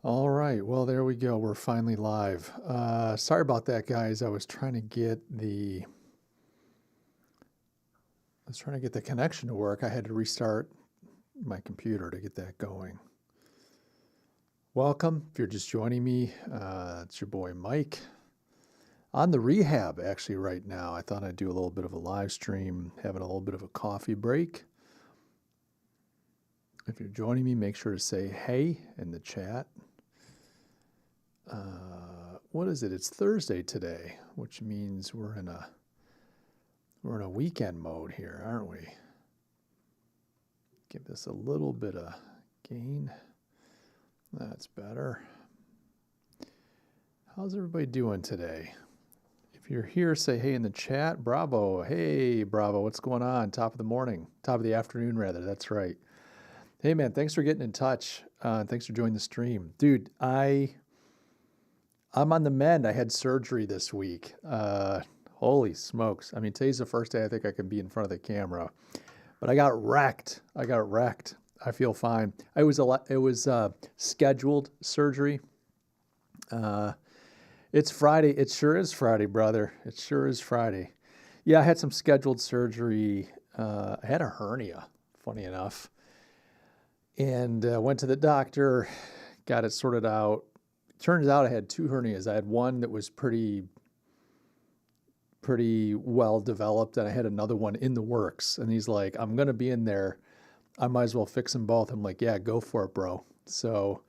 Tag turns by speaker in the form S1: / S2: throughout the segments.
S1: All right, well, there we go. We're finally live. Sorry about that, guys. I was trying to get the connection to work. I had to restart my computer to get that going. Welcome. If you're just joining me, it's your boy Mike on the rehab actually right now. I thought I'd do a little bit of a live stream, having a little bit of a coffee break. If you're joining me, make sure to say hey in the chat. What is it? It's Thursday today, which means we're in a weekend mode here, aren't we? Give this a little bit of gain. That's better. How's everybody doing today? If you're here, say hey in the chat. Bravo. Hey, Bravo. What's going on? Top of the morning. Top of the afternoon, rather. That's right. Hey, man. Thanks for getting in touch. Thanks for joining the stream. Dude, I'm on the mend. I had surgery this week. Holy smokes. I mean, today's the first day I think I can be in front of the camera. But I got wrecked. I feel fine. It was scheduled surgery. It's Friday. It sure is Friday, brother. It sure is Friday. Yeah, I had some scheduled surgery. I had a hernia, funny enough. And went to the doctor, got it sorted out. Turns out I had two hernias. I had one that was pretty well developed, and I had another one in the works. And he's like, I'm going to be in there. I might as well fix them both. I'm like, yeah, go for it, bro. So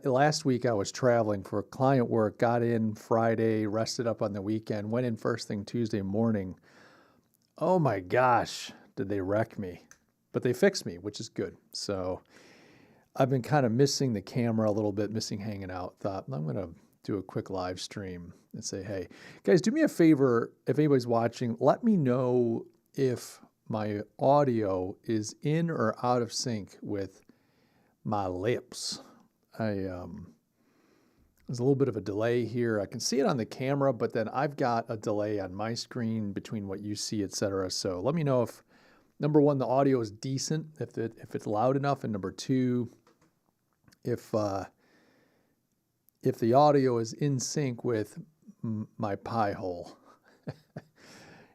S1: last week I was traveling for client work, got in Friday, rested up on the weekend, went in first thing Tuesday morning. Oh my gosh, did they wreck me? But they fixed me, which is good. So I've been kind of missing the camera a little bit, missing hanging out. Thought I'm going to do a quick live stream and say, hey, guys, do me a favor. If anybody's watching, let me know if my audio is in or out of sync with my lips. There's a little bit of a delay here. I can see it on the camera, but then I've got a delay on my screen between what you see, etc. So let me know if, number one, the audio is decent, if it's loud enough, and number two, if the audio is in sync with my pie hole.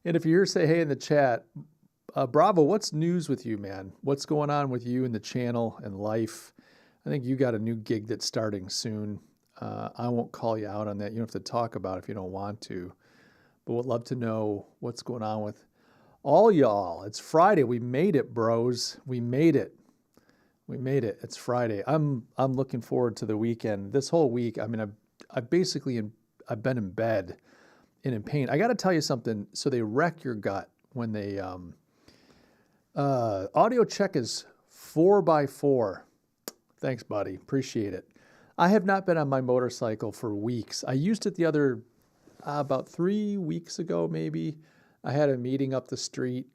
S1: And if you're here, say hey in the chat. Bravo, what's news with you, man? What's going on with you and the channel and life? I think you got a new gig that's starting soon. I won't call you out on that. You don't have to talk about it if you don't want to. But would love to know what's going on with all y'all. It's Friday. We made it, bros. We made it. It's Friday. I'm looking forward to the weekend. This whole week, I mean, I've been in bed and in pain. I got to tell you something. So they wreck your gut when they audio check is 4x4. Thanks, buddy. Appreciate it. I have not been on my motorcycle for weeks. I used it the other about 3 weeks ago, maybe. I had a meeting up the street.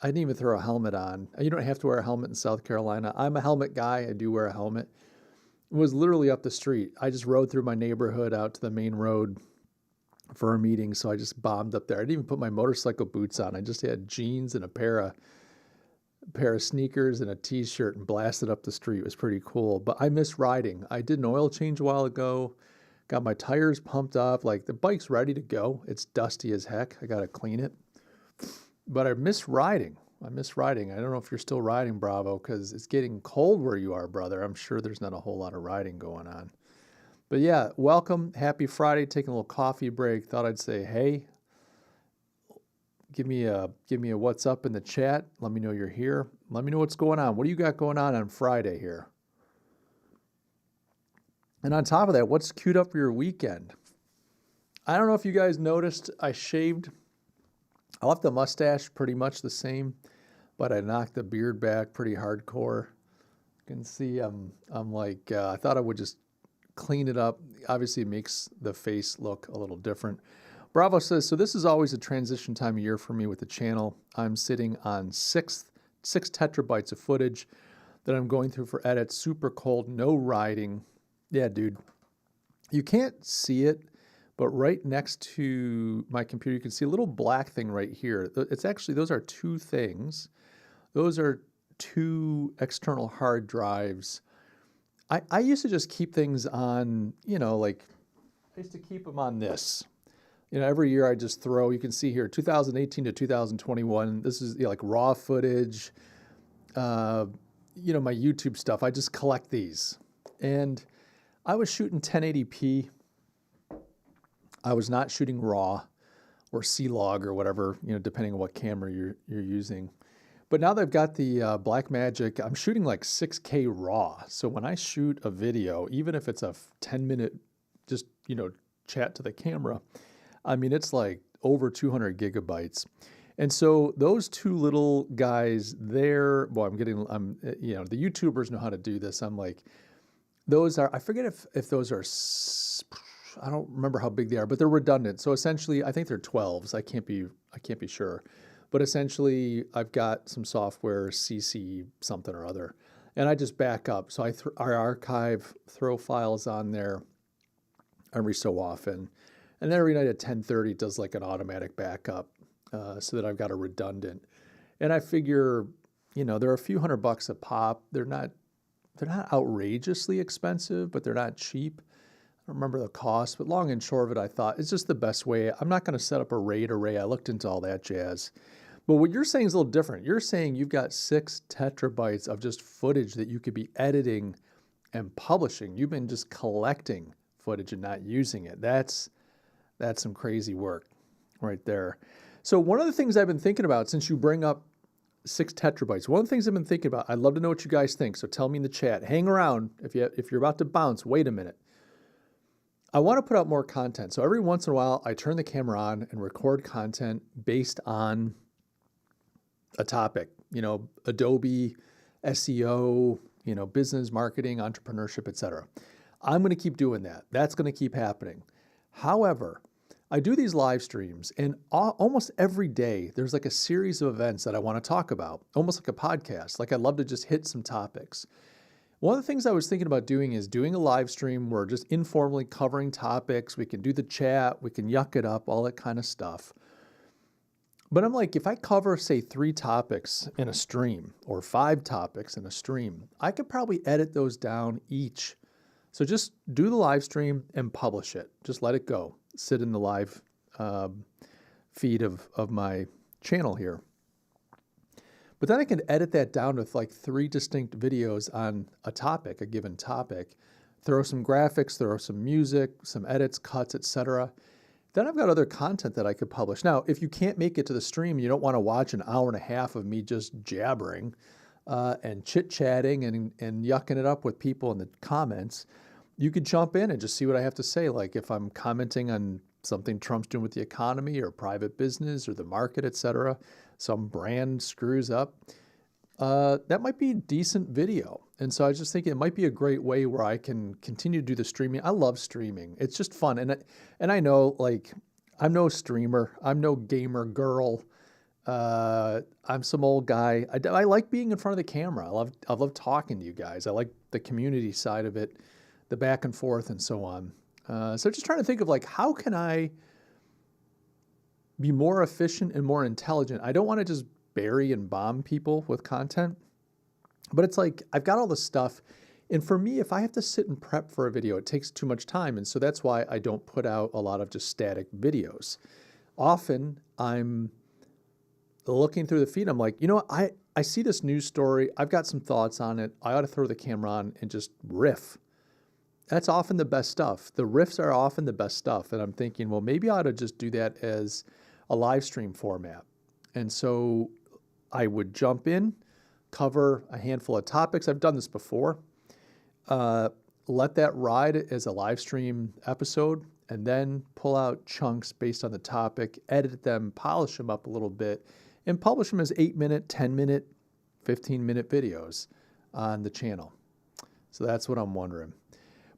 S1: I didn't even throw a helmet on. You don't have to wear a helmet in South Carolina. I'm a helmet guy. I do wear a helmet. It was literally up the street. I just rode through my neighborhood out to the main road for a meeting, so I just bombed up there. I didn't even put my motorcycle boots on. I just had jeans and a pair of sneakers and a t-shirt and blasted up the street. It was pretty cool, but I miss riding. I did an oil change a while ago, got my tires pumped up. Like, the bike's ready to go. It's dusty as heck. I got to clean it. But I miss riding. I don't know if you're still riding, Bravo, because it's getting cold where you are, brother. I'm sure there's not a whole lot of riding going on. But yeah, welcome. Happy Friday. Taking a little coffee break. Thought I'd say, hey, give me a what's up in the chat. Let me know you're here. Let me know what's going on. What do you got going on Friday here? And on top of that, what's queued up for your weekend? I don't know if you guys noticed, I shaved. I left the mustache pretty much the same, but I knocked the beard back pretty hardcore. You can see I'm like, I thought I would just clean it up. Obviously, it makes the face look a little different. Bravo says, so this is always a transition time of year for me with the channel. I'm sitting on six terabytes of footage that I'm going through for edits. Super cold, no riding. Yeah, dude. You can't see it, but right next to my computer, you can see a little black thing right here. It's actually, those are two things. Those are two external hard drives. I used to just keep things on, like I used to keep them on this. Every year I just throw, you can see here, 2018 to 2021, this is like raw footage, my YouTube stuff. I just collect these. And I was shooting 1080p. I was not shooting RAW or C-Log or whatever, depending on what camera you're using. But now that I've got the Blackmagic, I'm shooting like 6K RAW. So when I shoot a video, even if it's a 10-minute just, chat to the camera, I mean, it's like over 200 gigabytes. And so those two little guys there, the YouTubers know how to do this. I'm like, those are, I forget if those are, I don't remember how big they are, but they're redundant. So essentially, I think they're 12s. I can't be sure. But essentially, I've got some software, CC something or other, and I just back up. So I archive, throw files on there every so often. And then every night at 10:30, it does like an automatic backup so that I've got a redundant. And I figure, they're a few $100 a pop. They're not outrageously expensive, but they're not cheap. I don't remember the cost, but long and short of it, I thought it's just the best way. I'm not going to set up a RAID array. I looked into all that jazz. But what you're saying is a little different. You're saying you've got 6 terabytes of just footage that you could be editing and publishing. You've been just collecting footage and not using it. That's some crazy work right there. So one of the things I've been thinking about, since you bring up 6 terabytes, one of the things I've been thinking about, I'd love to know what you guys think. So tell me in the chat. Hang around. If you're about to bounce, wait a minute. I want to put out more content. So every once in a while, I turn the camera on and record content based on a topic, Adobe, SEO, business, marketing, entrepreneurship, etc. I'm going to keep doing that. That's going to keep happening. However, I do these live streams, and almost every day there's like a series of events that I want to talk about, almost like a podcast. Like I'd love to just hit some topics. One of the things I was thinking about doing is doing a live stream where just informally covering topics. We can do the chat, we can yuck it up, all that kind of stuff. But I'm like, if I cover, say, 3 topics in a stream or 5 topics in a stream, I could probably edit those down each. So just do the live stream and publish it. Just let it go. Sit in the live feed of my channel here. But then I can edit that down with like 3 distinct videos on a topic, a given topic, throw some graphics, throw some music, some edits, cuts, etc. Then I've got other content that I could publish. Now, if you can't make it to the stream, you don't want to watch an hour and a half of me just jabbering and chit-chatting and yucking it up with people in the comments, you could jump in and just see what I have to say. Like if I'm commenting on something Trump's doing with the economy or private business or the market, etc., some brand screws up, that might be a decent video. And so I was just thinking it might be a great way where I can continue to do the streaming. I love streaming. It's just fun. And I know, like, I'm no streamer. I'm no gamer girl. I'm some old guy. I like being in front of the camera. I love talking to you guys. I like the community side of it, the back and forth and so on. So just trying to think of like, how can I be more efficient and more intelligent? I don't want to just bury and bomb people with content, but it's like, I've got all the stuff. And for me, if I have to sit and prep for a video, it takes too much time. And so that's why I don't put out a lot of just static videos. Often I'm looking through the feed. I'm like, I see this news story. I've got some thoughts on it. I ought to throw the camera on and just riff. That's often the best stuff. The riffs are often the best stuff. And I'm thinking, well, maybe I ought to just do that as a live stream format. And so I would jump in, cover a handful of topics. I've done this before. Let that ride as a live stream episode, and then pull out chunks based on the topic, edit them, polish them up a little bit, and publish them as 8-minute, 10-minute, 15-minute videos on the channel. So that's what I'm wondering.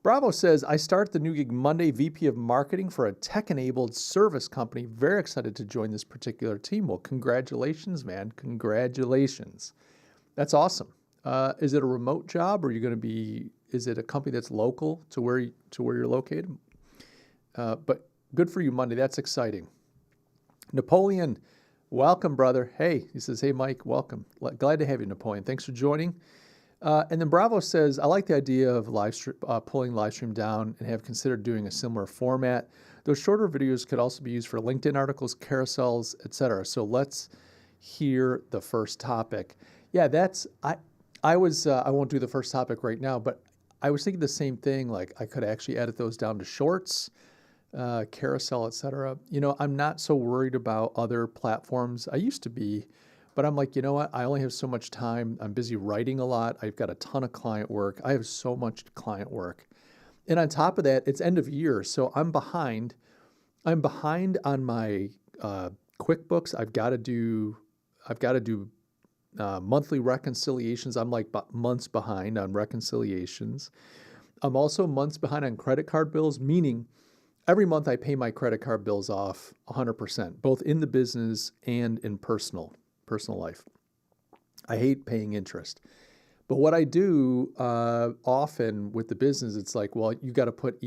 S1: Bravo says, I start the new gig Monday, VP of Marketing for a tech-enabled service company. Very excited to join this particular team. Well, congratulations, man. Congratulations. That's awesome. Is it a remote job, or are you going to be, is it a company that's local to where you're located? But good for you, Monday. That's exciting. Napoleon, welcome, brother. Hey, he says, hey, Mike, welcome. Glad to have you, Napoleon. Thanks for joining. And then Bravo says, I like the idea of pulling live stream down and have considered doing a similar format. Those shorter videos could also be used for LinkedIn articles, carousels, etc. So let's hear the first topic. Yeah, I won't do the first topic right now, but I was thinking the same thing. Like I could actually edit those down to shorts, carousel, etc. I'm not so worried about other platforms. I used to be, but I'm like, you know what? I only have so much time. I'm busy writing a lot. I've got a ton of client work. I have so much client work. And on top of that, it's end of year. So I'm behind. I'm behind on my QuickBooks. I've got to do monthly reconciliations. I'm like months behind on reconciliations. I'm also months behind on credit card bills, meaning every month I pay my credit card bills off 100%, both in the business and in personal life. I hate paying interest. But what I do often with the business, it's like, well, you got to put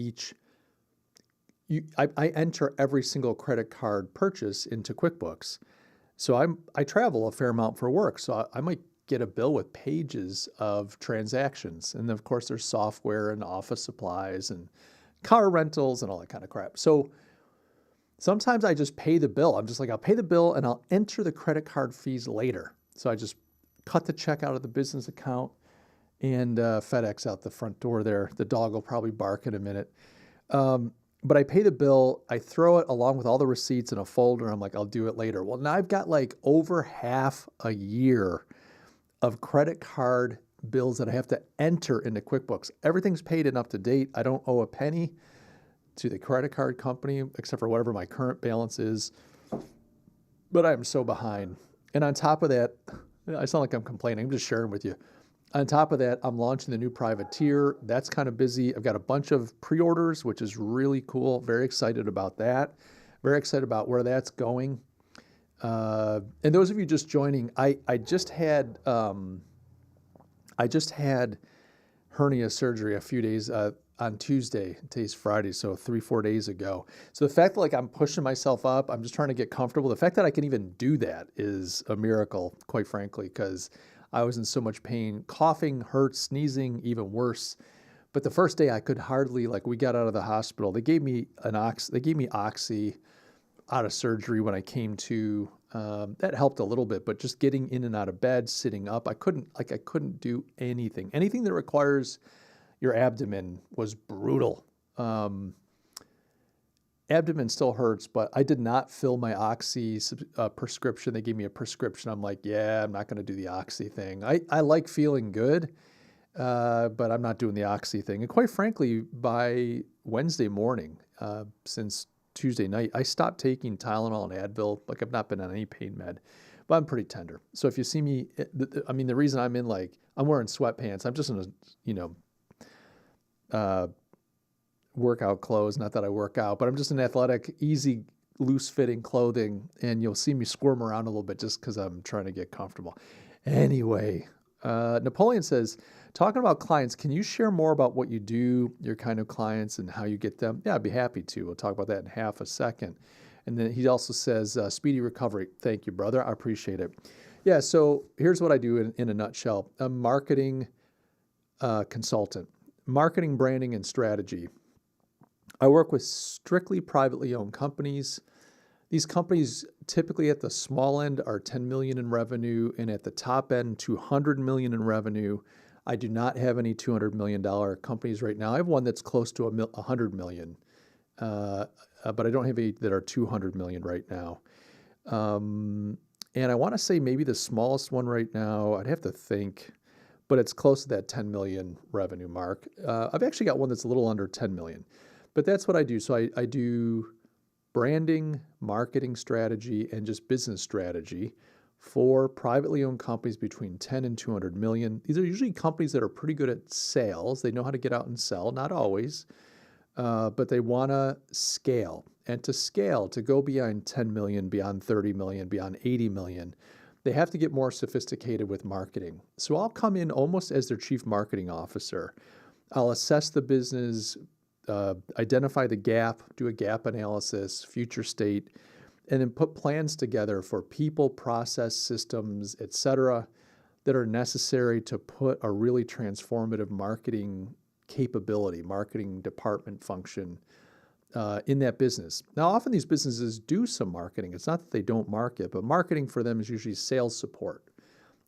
S1: I enter every single credit card purchase into QuickBooks. So I travel a fair amount for work. So I might get a bill with pages of transactions. And then of course there's software and office supplies and car rentals and all that kind of crap. So sometimes I just pay the bill. I'm just like, I'll pay the bill and I'll enter the credit card fees later. So I just cut the check out of the business account and FedEx out the front door there. The dog will probably bark in a minute. But I pay the bill, I throw it along with all the receipts in a folder. I'm like, I'll do it later. Well, now I've got like over half a year of credit card bills that I have to enter into QuickBooks. Everything's paid and up to date. I don't owe a penny to the credit card company, except for whatever my current balance is. But I'm so behind. And on top of that, I sound like I'm complaining. I'm just sharing with you. On top of that, I'm launching the new privateer. That's kind of busy. I've got a bunch of pre-orders, which is really cool. Very excited about that. Very excited about where that's going. And those of you just joining, I just had hernia surgery a few days on Tuesday. Today's Friday, so 3-4 days ago. So the fact that like I'm pushing myself up, I'm just trying to get comfortable. The fact that I can even do that is a miracle, quite frankly, because I was in so much pain. Coughing hurts, sneezing even worse. But the first day I could hardly, like we got out of the hospital. They gave me Oxy out of surgery when I came to. That helped a little bit, but just getting in and out of bed, sitting up, I couldn't do anything. Anything that requires your abdomen was brutal. Abdomen still hurts, but I did not fill my Oxy prescription. They gave me a prescription. I'm like, yeah, I'm not going to do the Oxy thing. I like feeling good, but I'm not doing the Oxy thing. And quite frankly, by Wednesday morning, since Tuesday night, I stopped taking Tylenol and Advil. Like I've not been on any pain med, but I'm pretty tender. So if you see me, the reason I'm in I'm wearing sweatpants. I'm just in a, workout clothes. Not that I work out, but I'm just in athletic, easy, loose-fitting clothing, and you'll see me squirm around a little bit just because I'm trying to get comfortable. Anyway, Napoleon says, talking about clients, can you share more about what you do, your kind of clients, and how you get them? Yeah, I'd be happy to. We'll talk about that in half a second. And then he also says, speedy recovery. Thank you, brother. I appreciate it. Yeah, so here's what I do in a nutshell. I'm a marketing consultant, marketing, branding, and strategy. I work with strictly privately owned companies. These companies typically at the small end are 10 million in revenue, and at the top end, 200 million in revenue. I do not have any $200 million companies right now. I have one that's close to 100 million, but I don't have any that are 200 million right now. And I want to say maybe the smallest one right now, I'd have to think, but it's close to that 10 million revenue mark. I've actually got one that's a little under 10 million. But that's what I do. So I do branding, marketing strategy, and just business strategy for privately owned companies between 10 and 200 million. These are usually companies that are pretty good at sales. They know how to get out and sell, not always, but they want to scale. And to scale, to go beyond 10 million, beyond 30 million, beyond 80 million, they have to get more sophisticated with marketing. So I'll come in almost as their chief marketing officer. I'll assess the business, identify the gap, do a gap analysis, future state, and then put plans together for people, process, systems, etc., that are necessary to put a really transformative marketing capability, marketing department function in that business. Now, often these businesses do some marketing. It's not that they don't market, but marketing for them is usually sales support.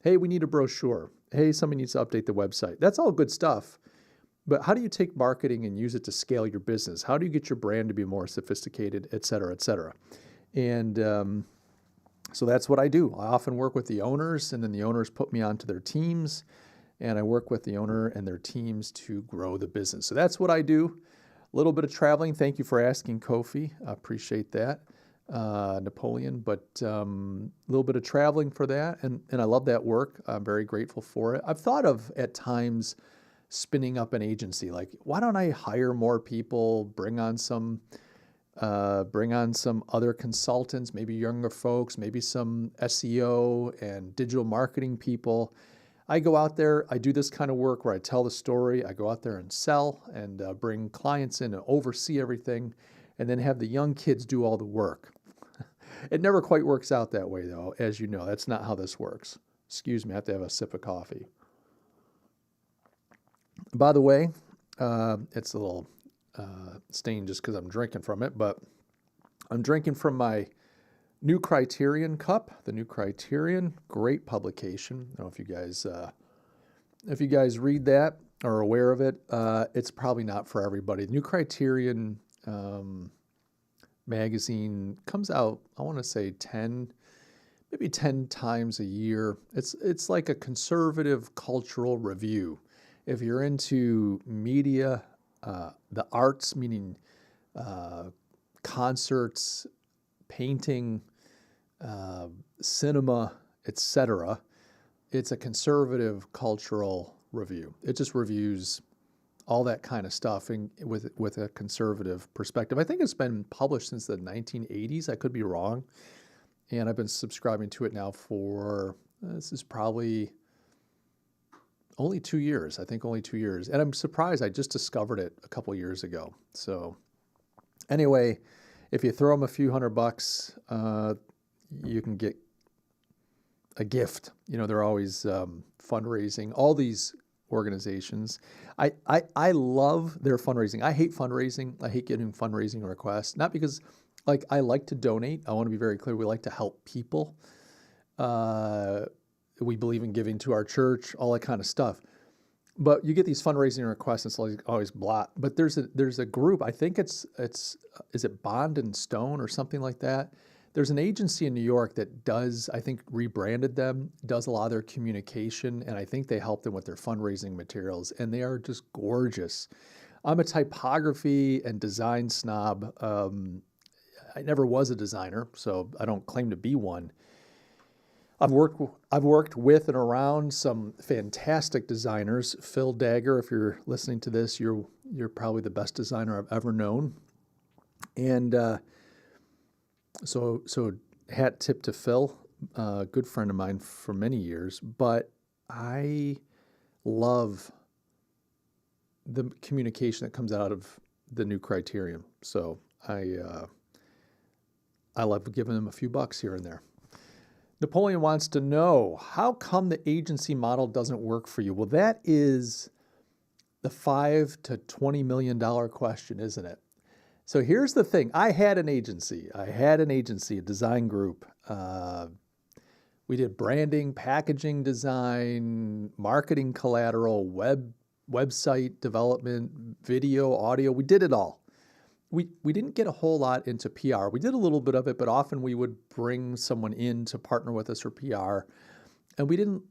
S1: Hey, we need a brochure. Hey, somebody needs to update the website. That's all good stuff. But how do you take marketing and use it to scale your business? How do you get your brand to be more sophisticated, et cetera, et cetera? And so that's what I do. I often work with the owners, and then the owners put me onto their teams, and I work with the owner and their teams to grow the business. So that's what I do. A little bit of traveling. Thank you for asking, Kofi. I appreciate that, Napoleon. But a little bit of traveling for that, and I love that work. I'm very grateful for it. I've thought of, at times, spinning up an agency. Like, why don't I hire more people, bring on some other consultants, maybe younger folks, maybe some SEO and digital marketing people. I go out there, I do this kind of work where I tell the story, I go out there and sell and bring clients in and oversee everything, and then have the young kids do all the work. It never quite works out that way, though, as you know. That's not how this works. Excuse me, I have to have a sip of coffee. By the way, it's a little stained just because I'm drinking from it, but I'm drinking from my New Criterion cup. The New Criterion, great publication. I don't know if you guys read that or are aware of it. It's probably not for everybody. The New Criterion magazine comes out, I want to say 10 times a year. It's like a conservative cultural review. If you're into media, the arts, meaning concerts, painting, cinema, etc., it's a conservative cultural review. It just reviews all that kind of stuff with a conservative perspective. I think it's been published since the 1980s. I could be wrong. And I've been subscribing to it now for, this is probably only 2 years. I think only 2 years. And I'm surprised I just discovered it a couple years ago. So anyway, if you throw them a few $100, you can get a gift. You know, they're always fundraising. All these organizations, I love their fundraising. I hate fundraising. I hate getting fundraising requests. Not because, like, I like to donate. I want to be very clear. We like to help people. We believe in giving to our church, all that kind of stuff. But you get these fundraising requests, and it's like always blah. But there's a group, I think is it Bond and Stone or something like that? There's an agency in New York that does, I think rebranded them, does a lot of their communication, and I think they help them with their fundraising materials, and they are just gorgeous. I'm a typography and design snob. I never was a designer, so I don't claim to be one. I've worked with and around some fantastic designers. Phil Dagger, if you're listening to this, you're probably the best designer I've ever known. And so hat tip to Phil, a good friend of mine for many years. But I love the communication that comes out of the New Criterion. So I love giving them a few bucks here and there. Napoleon wants to know, how come the agency model doesn't work for you? Well, that is the $5 to $20 million question, isn't it? So here's the thing. I had an agency, a design group. We did branding, packaging design, marketing collateral, website development, video, audio. We did it all. We didn't get a whole lot into PR. We did a little bit of it, but often we would bring someone in to partner with us for PR. And we didn't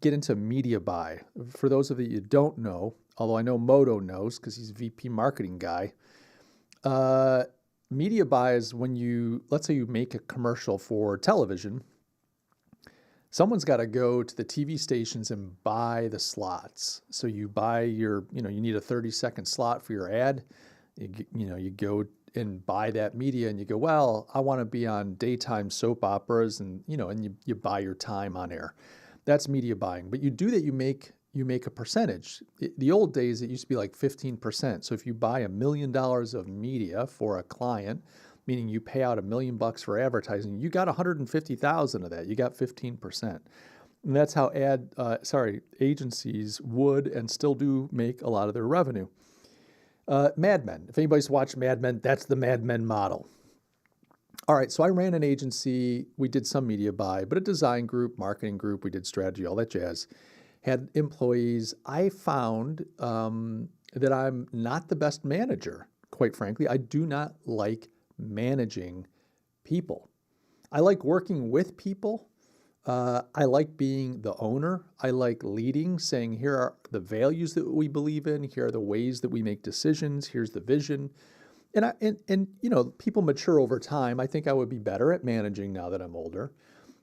S1: get into media buy. For those of you who don't know, although I know Moto knows because he's VP marketing guy, media buy is when let's say you make a commercial for television, someone's got to go to the TV stations and buy the slots. So you buy you need a 30-second slot for your ad. You go and buy that media and you go, well, I want to be on daytime soap operas and you buy your time on air. That's media buying. But you do that, you make a percentage. The old days, it used to be like 15%. So if you buy $1 million of media for a client, meaning you pay out $1 million for advertising, you got 150,000 of that. You got 15%. And that's how agencies would and still do make a lot of their revenue. Mad Men. If anybody's watched Mad Men, that's the Mad Men model. All right, so I ran an agency. We did some media buy, but a design group, marketing group. We did strategy, all that jazz. Had employees. I found that I'm not the best manager, quite frankly. I do not like managing people. I like working with people. I like being the owner. I like leading, saying, here are the values that we believe in. Here are the ways that we make decisions. Here's the vision. And you know, people mature over time. I think I would be better at managing now that I'm older.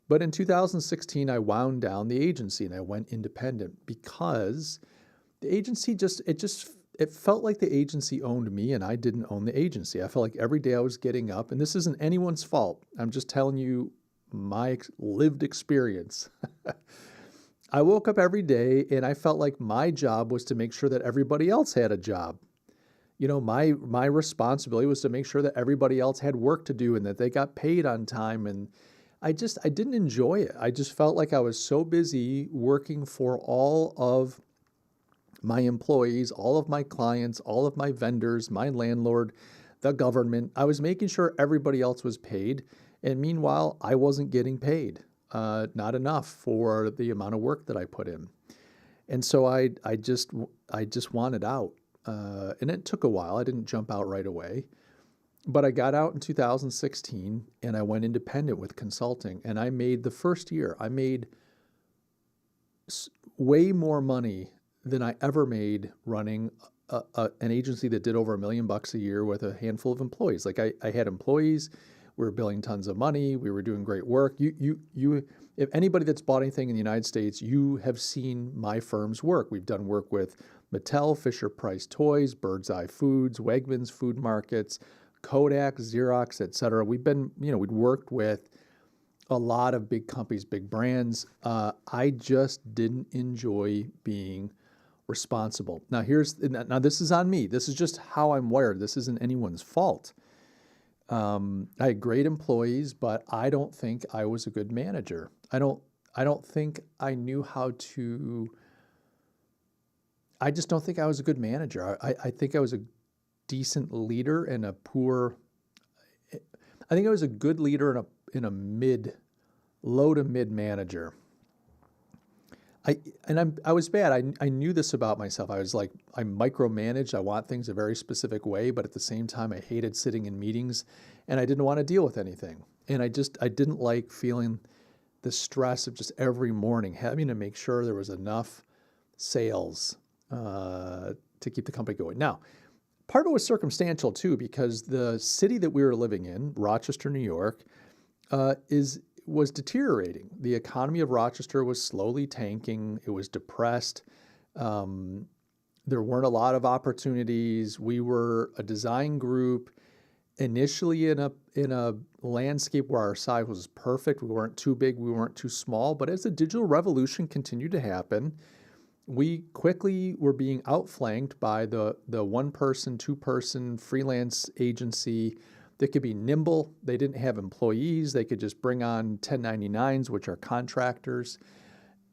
S1: But in 2016, I wound down the agency and I went independent because the agency it felt like the agency owned me and I didn't own the agency. I felt like every day I was getting up, and this isn't anyone's fault. I'm just telling you my lived experience. I woke up every day and I felt like my job was to make sure that everybody else had a job. You know, my responsibility was to make sure that everybody else had work to do and that they got paid on time. And I didn't enjoy it. I just felt like I was so busy working for all of my employees, all of my clients, all of my vendors, my landlord, the government. I was making sure everybody else was paid. And meanwhile, I wasn't getting paid, not enough for the amount of work that I put in. And so I just wanted out. And it took a while. I didn't jump out right away. But I got out in 2016 and I went independent with consulting. And I made the first year, I made way more money than I ever made running an agency that did over $1 million a year with a handful of employees. Like I had employees, we were billing tons of money, we were doing great work. If anybody that's bought anything in the United States, you have seen my firm's work. We've done work with Mattel, Fisher-Price Toys, Bird's Eye Foods, Wegmans Food Markets, Kodak, Xerox, et cetera. We'd worked with a lot of big companies, big brands. I just didn't enjoy being responsible. Now this is on me. This is just how I'm wired. This isn't anyone's fault. I had great employees, but I don't think I was a good manager. I don't think I knew how to. I just don't think I was a good manager. I think I was a decent leader and a poor. I think I was a good leader and a low to mid manager. I was bad. I knew this about myself. I was like, I micromanaged. I want things a very specific way, but at the same time, I hated sitting in meetings and I didn't want to deal with anything. And I didn't like feeling the stress of just every morning having to make sure there was enough sales to keep the company going. Now, part of it was circumstantial too, because the city that we were living in, Rochester, New York, was deteriorating. The economy of Rochester was slowly tanking. It was depressed. There weren't a lot of opportunities. We were a design group initially in a landscape where our size was perfect. We weren't too big. We weren't too small. But as the digital revolution continued to happen, we quickly were being outflanked by the one-person, two-person freelance agency that could be nimble. They didn't have employees. They could just bring on 1099s, which are contractors,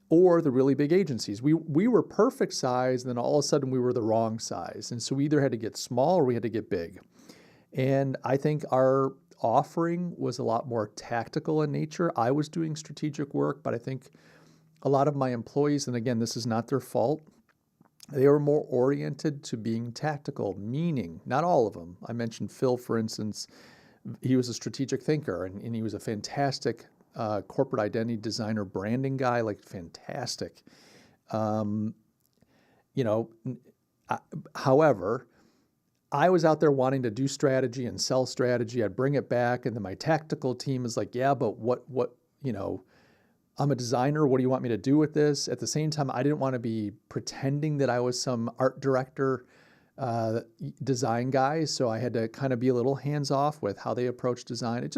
S1: or the really big agencies. We were perfect size, and then all of a sudden we were the wrong size. And so we either had to get small or we had to get big. And I think our offering was a lot more tactical in nature. I was doing strategic work, but I think a lot of my employees, and again, this is not their fault, they were more oriented to being tactical, meaning, not all of them. I mentioned Phil, for instance. He was a strategic thinker, and he was a fantastic corporate identity designer, branding guy, like fantastic. However, I was out there wanting to do strategy and sell strategy. I'd bring it back, and then my tactical team is like, yeah, but what, I'm a designer. What do you want me to do with this? At the same time, I didn't want to be pretending that I was some art director, design guy. So I had to kind of be a little hands-off with how they approach design.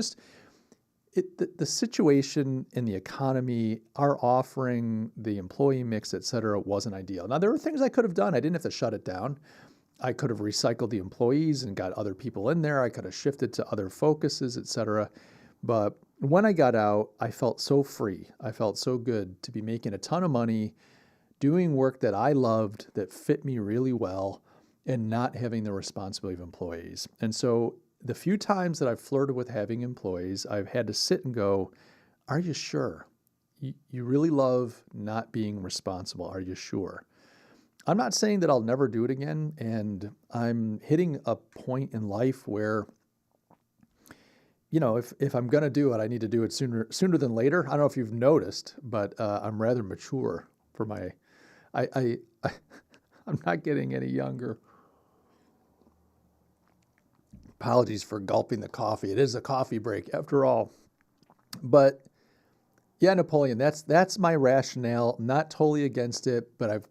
S1: The situation in the economy, our offering, the employee mix, et cetera, wasn't ideal. Now, there were things I could have done. I didn't have to shut it down. I could have recycled the employees and got other people in there. I could have shifted to other focuses, et cetera. But when I got out, I felt so free. I felt so good to be making a ton of money, doing work that I loved, that fit me really well, and not having the responsibility of employees. And so the few times that I've flirted with having employees, I've had to sit and go, are you sure? You really love not being responsible. Are you sure? I'm not saying that I'll never do it again. And I'm hitting a point in life where, if I'm going to do it, I need to do it sooner than later. I don't know if you've noticed, but I'm rather mature for my, I I'm not getting any younger. Apologies for gulping the coffee. It is a coffee break after all. But yeah, Napoleon, that's my rationale. Not totally against it, but I've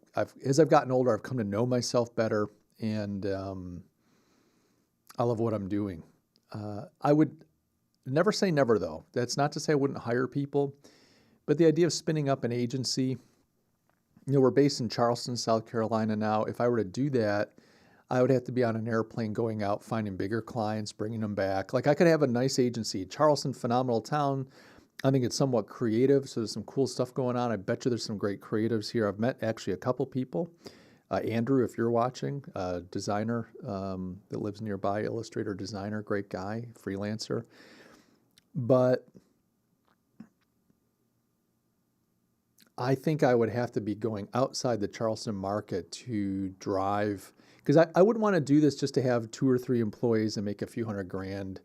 S1: as I've gotten older, I've come to know myself better, and I love what I'm doing. I would never say never, though. That's not to say I wouldn't hire people, but the idea of spinning up an agency, we're based in Charleston, South Carolina now. If I were to do that, I would have to be on an airplane going out, finding bigger clients, bringing them back. Like I could have a nice agency. Charleston, phenomenal town. I think it's somewhat creative, so there's some cool stuff going on. I bet you there's some great creatives here. I've met actually a couple people. Andrew, if you're watching, designer that lives nearby, illustrator, designer, great guy, freelancer. But I think I would have to be going outside the Charleston market to drive, because I wouldn't want to do this just to have 2 or 3 employees and make a few $100,000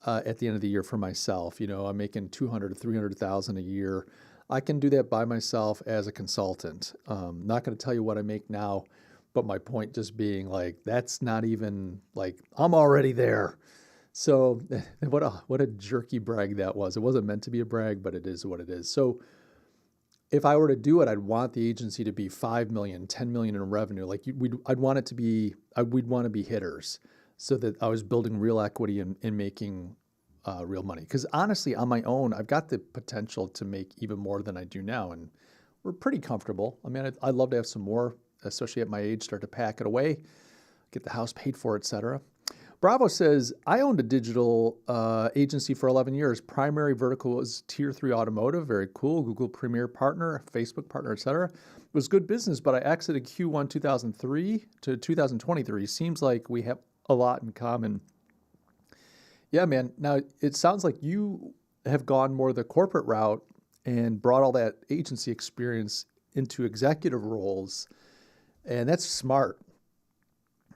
S1: at the end of the year for myself. I'm making 200 to 300,000 a year. I can do that by myself as a consultant. Not going to tell you what I make now, but my point just being like, that's not even like, I'm already there. So what a jerky brag that was. It wasn't meant to be a brag, but it is what it is. So if I were to do it, I'd want the agency to be 5 million, 10 million in revenue. Like I'd want it to be, we'd want to be hitters so that I was building real equity and making real money. Because honestly, on my own, I've got the potential to make even more than I do now. And we're pretty comfortable. I mean, I'd love to have some more, especially at my age, start to pack it away, get the house paid for, etc. Bravo says, I owned a digital agency for 11 years. Primary vertical was tier 3 automotive. Very cool. Google Premier partner, Facebook partner, etc. It was good business, but I exited Q1 2003 to 2023. Seems like we have a lot in common. Yeah, man. Now, it sounds like you have gone more the corporate route and brought all that agency experience into executive roles. And that's smart.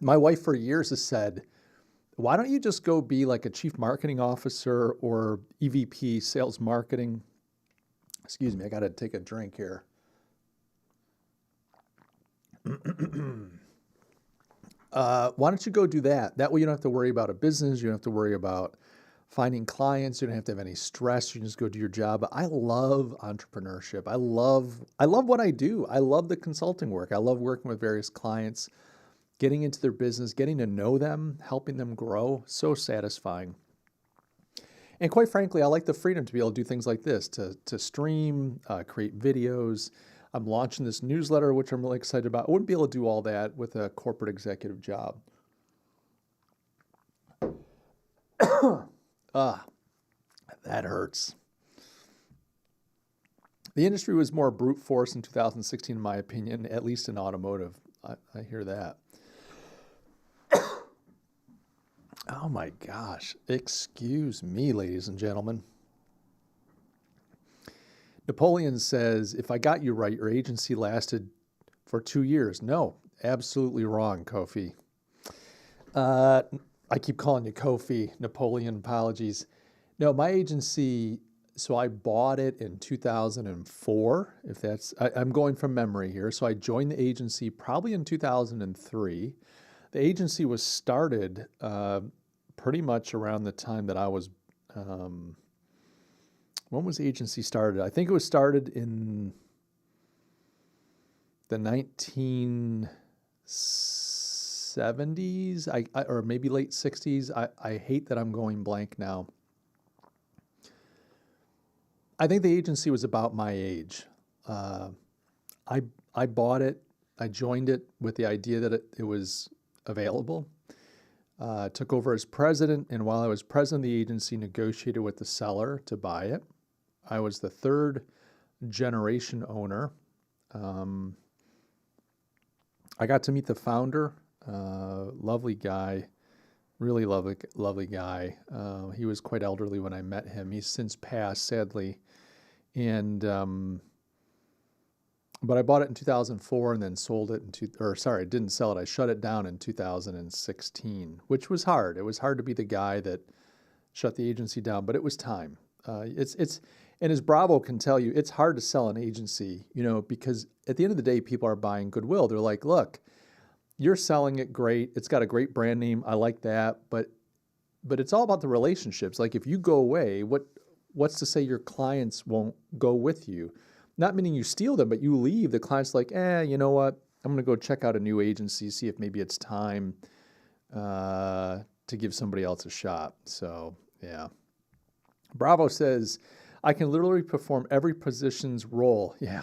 S1: My wife for years has said, why don't you just go be like a chief marketing officer or EVP sales marketing? Excuse me, I got to take a drink here. Why don't you go do that? That way you don't have to worry about a business. You don't have to worry about finding clients. You don't have to have any stress. You can just go do your job. I love entrepreneurship. I love what I do. I love the consulting work. I love working with various clients, getting into their business, getting to know them, helping them grow. So satisfying. And quite frankly, I like the freedom to be able to do things like this, to stream, create videos. I'm launching this newsletter, which I'm really excited about. I wouldn't be able to do all that with a corporate executive job. That hurts. The industry was more brute force in 2016, in my opinion, at least in automotive. I hear that. Oh my gosh. Excuse me, ladies and gentlemen. Napoleon says, if I got you right, your agency lasted for 2 years. No, absolutely wrong, Kofi. I keep calling you Kofi, Napoleon, apologies. No, my agency, so I bought it in 2004, if that's, I'm going from memory here. So I joined the agency probably in 2003. The agency was started pretty much around the time that I was, when was the agency started? I think it was started in the 1970s, or maybe late 60s. I hate that I'm going blank now. I think the agency was about my age. I bought it. I joined it with the idea that it was available. Took over as president, and while I was president of the agency, negotiated with the seller to buy it. I was the third generation owner. I got to meet the founder, lovely guy, really lovely guy. He was quite elderly when I met him. He's since passed, sadly. And but I bought it in 2004 and then sold it I didn't sell it. I shut it down in 2016, which was hard. It was hard to be the guy that shut the agency down, but it was time. And as Bravo can tell you, it's hard to sell an agency, because at the end of the day, people are buying goodwill. They're like, look, you're selling it great. It's got a great brand name. I like that. But it's all about the relationships. Like if you go away, what's to say your clients won't go with you? Not meaning you steal them, but you leave. The client's like, you know what? I'm going to go check out a new agency, see if maybe it's time to give somebody else a shot. So, yeah. Bravo says, I can literally perform every position's role. Yeah.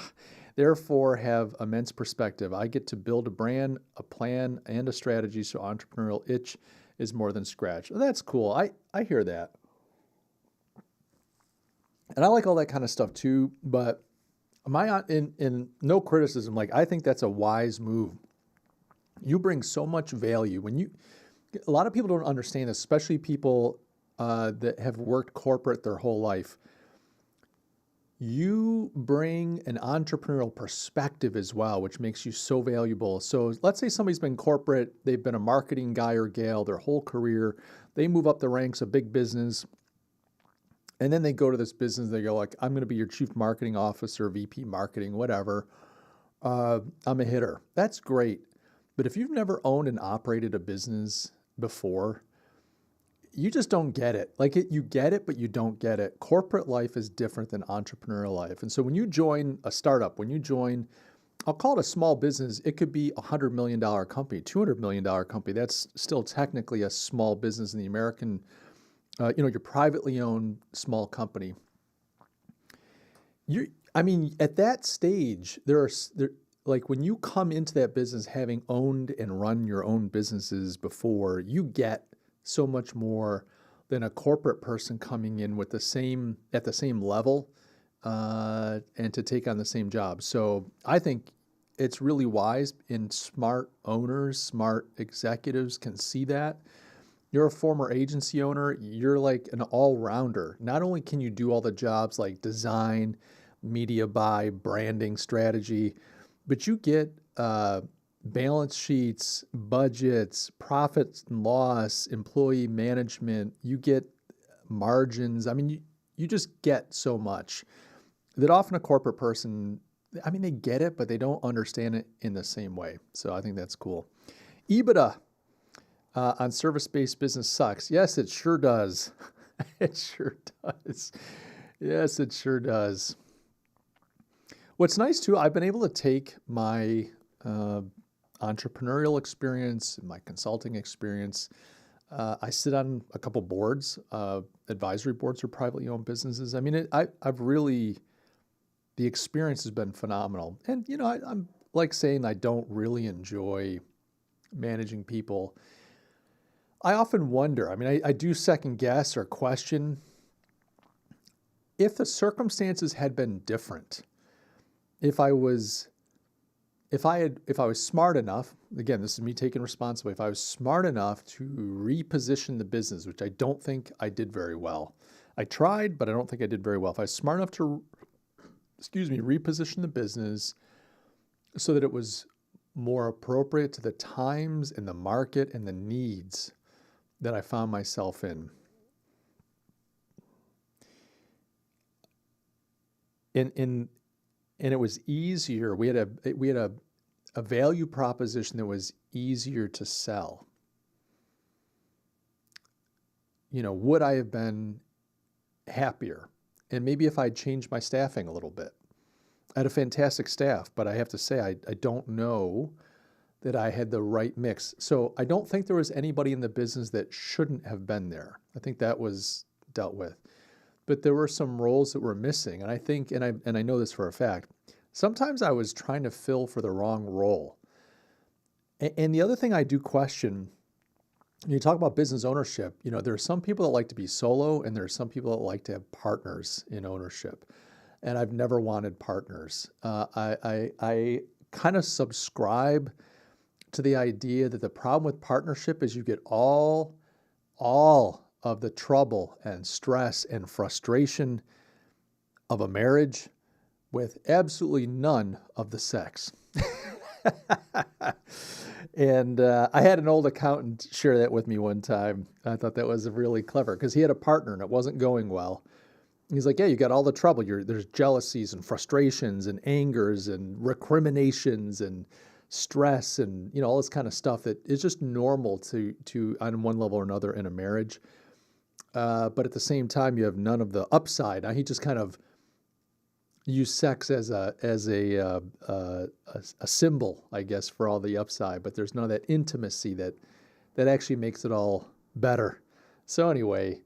S1: Therefore, have immense perspective. I get to build a brand, a plan, and a strategy, so entrepreneurial itch is more than scratch. Well, that's cool. I hear that. And I like all that kind of stuff too, but in no criticism, like I think that's a wise move. You bring so much value a lot of people don't understand this, especially people that have worked corporate their whole life. You bring an entrepreneurial perspective as well, which makes you so valuable. So let's say somebody's been corporate, they've been a marketing guy or gal their whole career, they move up the ranks of big business, and then they go to this business, they go like, I'm going to be your chief marketing officer, VP marketing, whatever. I'm a hitter. That's great. But if you've never owned and operated a business before, you just don't get it. You get it, but you don't get it. Corporate life is different than entrepreneurial life. And so when you join a startup, I'll call it a small business, it could be a $100 million company, $200 million company. That's still technically a small business in the American, your privately owned small company. At that stage, when you come into that business having owned and run your own businesses before, you get so much more than a corporate person coming in at the same level and to take on the same job. So I think it's really wise, and smart owners, smart executives can see that. You're a former agency owner, you're like an all-rounder. Not only can you do all the jobs like design, media buy, branding, strategy, but you get balance sheets, budgets, profits and loss, employee management, you get margins. You just get so much that often a corporate person, they get it, but they don't understand it in the same way. So I think that's cool. EBITDA on service-based business sucks. Yes, it sure does. It sure does. Yes, it sure does. What's nice too, I've been able to take my entrepreneurial experience, my consulting experience. I sit on a couple boards, advisory boards for privately owned businesses. The experience has been phenomenal. And, I'm like saying I don't really enjoy managing people. I often wonder, I do second guess or question if the circumstances had been different, if I was smart enough, again, this is me taking responsibility, if I was smart enough to reposition the business, which I don't think I did very well. I tried, but I don't think I did very well. If I was smart enough to, reposition the business so that it was more appropriate to the times and the market and the needs that I found myself in. And it was easier. We had a value proposition that was easier to sell. Would I have been happier? And maybe if I'd changed my staffing a little bit. I had a fantastic staff, but I have to say, I don't know that I had the right mix. So I don't think there was anybody in the business that shouldn't have been there. I think that was dealt with. But there were some roles that were missing. And I think, and I know this for a fact, sometimes I was trying to fill for the wrong role. And the other thing I do question You talk about business ownership, there are some people that like to be solo and there are some people that like to have partners in ownership. And I've never wanted partners. I kind of subscribe to the idea that the problem with partnership is you get all of the trouble and stress and frustration of a marriage with absolutely none of the sex. And I had an old accountant share that with me one time. I thought that was really clever because he had a partner and it wasn't going well. He's like, yeah, you got all the trouble. There's jealousies and frustrations and angers and recriminations and stress and all this kind of stuff that is just normal to on one level or another in a marriage. But at the same time, you have none of the upside. Now, he just kind of used sex as a symbol, I guess, for all the upside. But there's none of that intimacy that actually makes it all better. So anyway.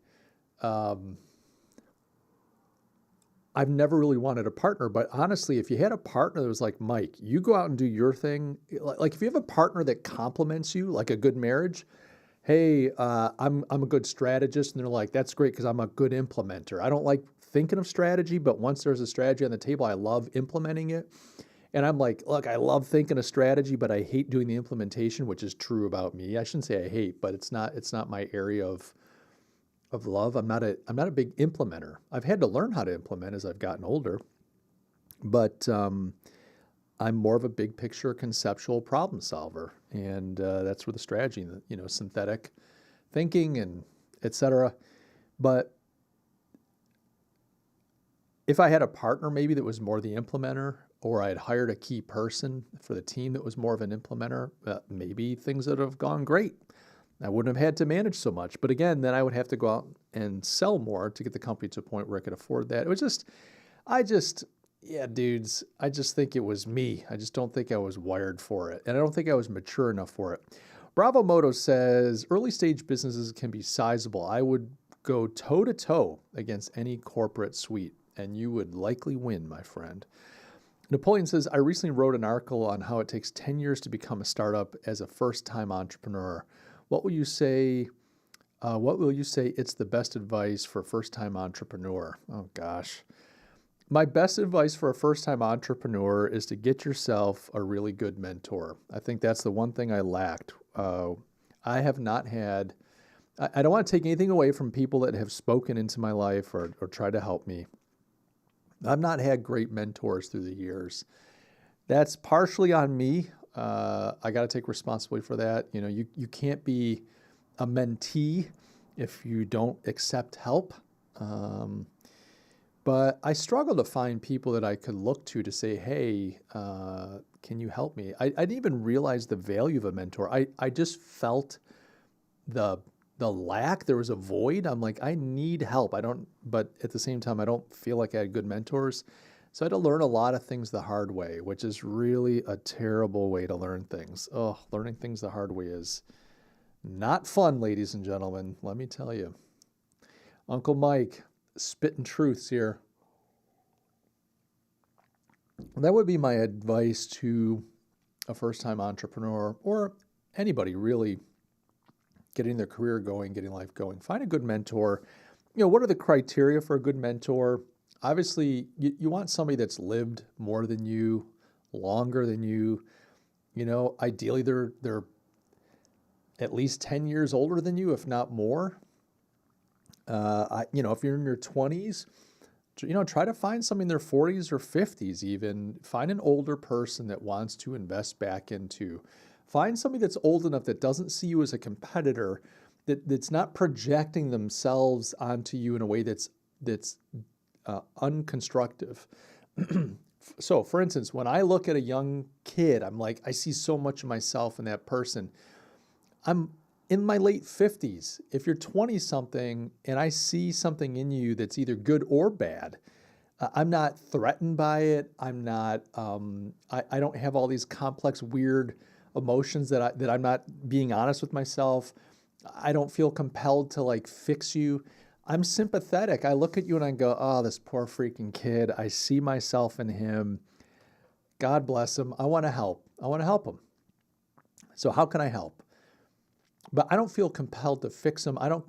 S1: I've never really wanted a partner, but honestly, if you had a partner that was like, Mike, you go out and do your thing. Like if you have a partner that compliments you, like a good marriage, hey, I'm a good strategist. And they're like, that's great because I'm a good implementer. I don't like thinking of strategy, but once there's a strategy on the table, I love implementing it. And I'm like, look, I love thinking of strategy, but I hate doing the implementation, which is true about me. I shouldn't say I hate, but it's not my area of love. I'm not a big implementer. I've had to learn how to implement as I've gotten older, but I'm more of a big picture conceptual problem solver. And that's where the strategy, synthetic thinking and et cetera. But if I had a partner maybe that was more the implementer, or I had hired a key person for the team that was more of an implementer, maybe things would have gone great. I wouldn't have had to manage so much. But again, then I would have to go out and sell more to get the company to a point where I could afford that. It was yeah, dudes, I just think it was me. I just don't think I was wired for it. And I don't think I was mature enough for it. Bravo Moto says, early stage businesses can be sizable. I would go toe to toe against any corporate suite, and you would likely win, my friend. Napoleon says, I recently wrote an article on how it takes 10 years to become a startup as a first-time entrepreneur. What will you say? It's the best advice for a first-time entrepreneur? Oh gosh. My best advice for a first-time entrepreneur is to get yourself a really good mentor. I think that's the one thing I lacked. I have not had, I don't want to take anything away from people that have spoken into my life or tried to help me. I've not had great mentors through the years. That's partially on me. I got to take responsibility for that. You can't be a mentee if you don't accept help. But I struggle to find people that I could look to say, hey, can you help me? I didn't even realize the value of a mentor. I just felt the lack. There was a void. I'm like, I need help. But at the same time, I don't feel like I had good mentors. So I had to learn a lot of things the hard way, which is really a terrible way to learn things. Oh, learning things the hard way is not fun, ladies and gentlemen. Let me tell you. Uncle Mike, spitting truths here. That would be my advice to a first-time entrepreneur or anybody really getting their career going, getting life going. Find a good mentor. What are the criteria for a good mentor? Obviously, you want somebody that's lived more than you, longer than you. Ideally, they're at least 10 years older than you, if not more. If you're in your 20s, try to find somebody in their 40s or 50s even. Find an older person that wants to invest back into. Find somebody that's old enough that doesn't see you as a competitor, that's not projecting themselves onto you in a way that's unconstructive. So, for instance, when I look at a young kid, I'm like, I see so much of myself in that person. I'm in my late 50s. If you're 20-something and I see something in you that's either good or bad, I'm not threatened by it. I'm not. I don't have all these complex, weird emotions that I'm not being honest with myself. I don't feel compelled to fix you. I'm sympathetic. I look at you and I go, oh, this poor freaking kid. I see myself in him. God bless him. I want to help. I want to help him. So how can I help? but I don't feel compelled to fix him. I don't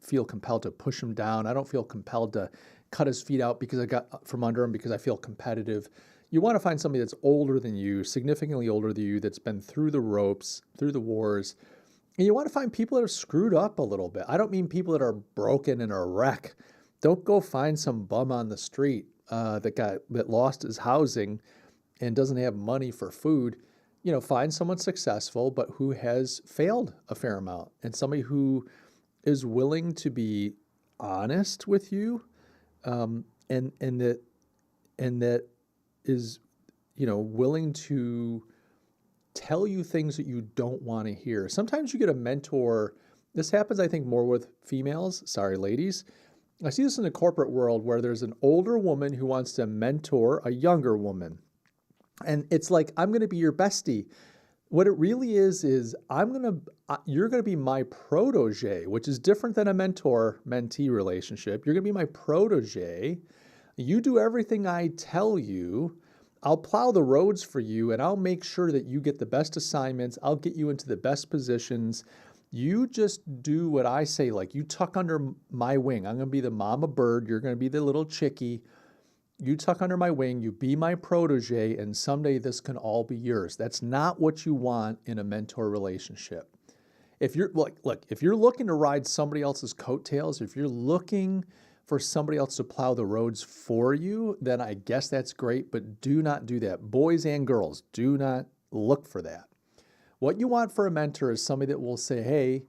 S1: feel compelled to push him down. I don't feel compelled to cut his feet out because I got from under him because I feel competitive. You want to find somebody that's older than you, significantly older than you, that's been through the ropes, through the wars. And you want to find people that are screwed up a little bit. I don't mean people that are broken and are a wreck. Don't go find some bum on the street that lost his housing and doesn't have money for food. Find someone successful, but who has failed a fair amount, and somebody who is willing to be honest with you, and that is, willing to tell you things that you don't want to hear. Sometimes you get a mentor. This happens, I think, more with females. Sorry, ladies. I see this in the corporate world where there's an older woman who wants to mentor a younger woman. And it's like, I'm going to be your bestie. What it really is you're going to be my protege, which is different than a mentor-mentee relationship. You're going to be my protege. You do everything I tell you. I'll plow the roads for you, and I'll make sure that you get the best assignments. I'll get you into the best positions. You just do what I say. Like, you tuck under my wing. I'm going to be the mama bird. You're going to be the little chickie. You tuck under my wing, you be my protege, and someday this can all be yours. That's not what you want in a mentor relationship. If you're if you're looking to ride somebody else's coattails, if you're looking for somebody else to plow the roads for you, then I guess that's great, but do not do that. Boys and girls, do not look for that. What you want for a mentor is somebody that will say, hey,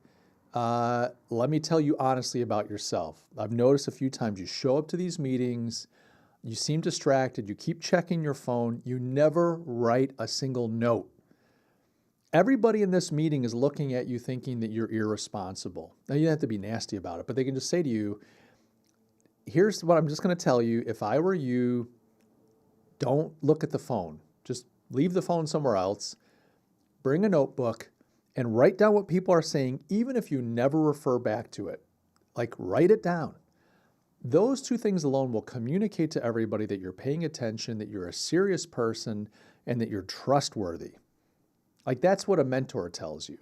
S1: let me tell you honestly about yourself. I've noticed a few times you show up to these meetings, you seem distracted, you keep checking your phone, you never write a single note. Everybody in this meeting is looking at you thinking that you're irresponsible. Now, you don't have to be nasty about it, but they can just say to you, here's what I'm just going to tell you. If I were you, don't look at the phone. Just leave the phone somewhere else, bring a notebook, and write down what people are saying, even if you never refer back to it. Like, write it down. Those two things alone will communicate to everybody that you're paying attention, that you're a serious person, and that you're trustworthy. Like, that's what a mentor tells you.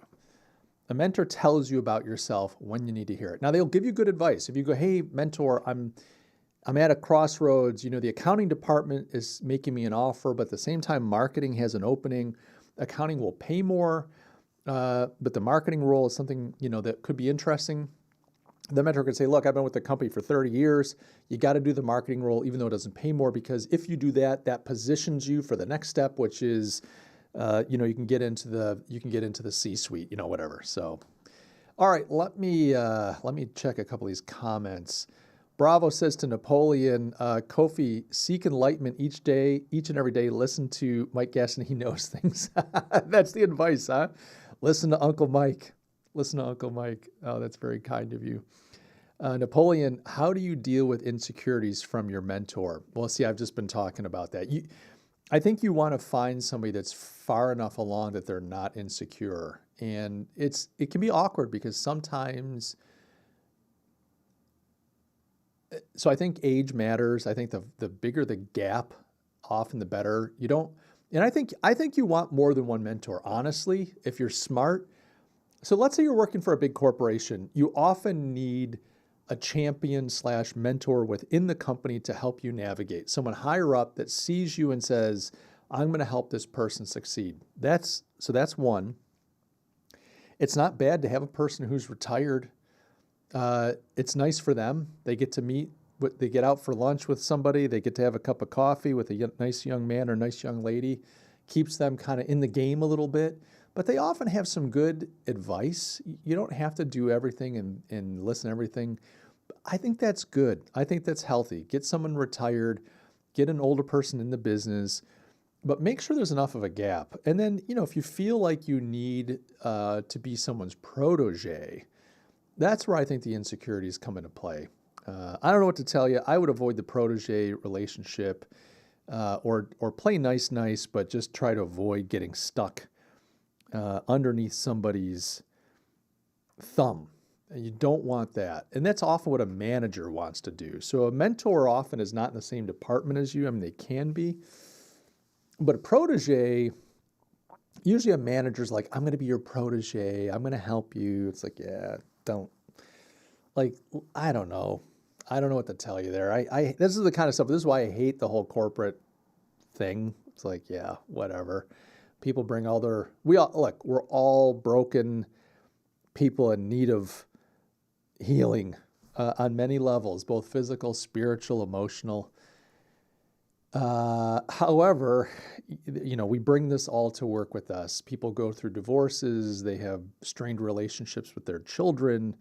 S1: A mentor tells you about yourself when you need to hear it. Now, they'll give you good advice. If you go, hey, mentor, I'm at a crossroads. The accounting department is making me an offer, but at the same time, marketing has an opening. Accounting will pay more, but the marketing role is something, that could be interesting. The mentor could say, look, I've been with the company for 30 years. You got to do the marketing role, even though it doesn't pay more, because if you do that, that positions you for the next step, which is, you can get into the C-suite, whatever. So, all right, let me check a couple of these comments. Bravo says to Napoleon, Kofi, seek enlightenment each and every day. Listen to Mike Gaston. He knows things. That's the advice, huh? Listen to Uncle Mike. Listen to Uncle Mike. Oh, that's very kind of you. Napoleon, how do you deal with insecurities from your mentor? Well, see, I've just been talking about that. I think you want to find somebody that's far enough along that they're not insecure. And it can be awkward because sometimes, so I think age matters. I think the bigger the gap, often the better. And I think you want more than one mentor, honestly, if you're smart. So let's say you're working for a big corporation. You often need a champion/mentor within the company to help you navigate. Someone higher up that sees you and says, I'm going to help this person succeed. That's one. It's not bad to have a person who's retired. It's nice for them. They get to meet, they get out for lunch with somebody. They get to have a cup of coffee with a nice young man or nice young lady. Keeps them kind of in the game a little bit. But they often have some good advice. You don't have to do everything and listen to everything. I think that's good. I think that's healthy. Get someone retired, get an older person in the business, but make sure there's enough of a gap. And then, if you feel like you need to be someone's protege, that's where I think the insecurities come into play. I don't know what to tell you. I would avoid the protege relationship or play nice, but just try to avoid getting stuck underneath somebody's thumb. And you don't want that. And that's often what a manager wants to do. So a mentor often is not in the same department as you. I mean, they can be. But a protege, Usually a manager's like, I'm going to be your protege. I'm going to help you. It's like, yeah, don't. Like, I don't know. I don't know what to tell you there. This is the kind of stuff, this is why I hate the whole corporate thing. It's like, yeah, whatever. People bring all their, look, we're all broken people in need of healing on many levels, both physical, spiritual, emotional. However, we bring this all to work with us. People go through divorces, they have strained relationships with their children,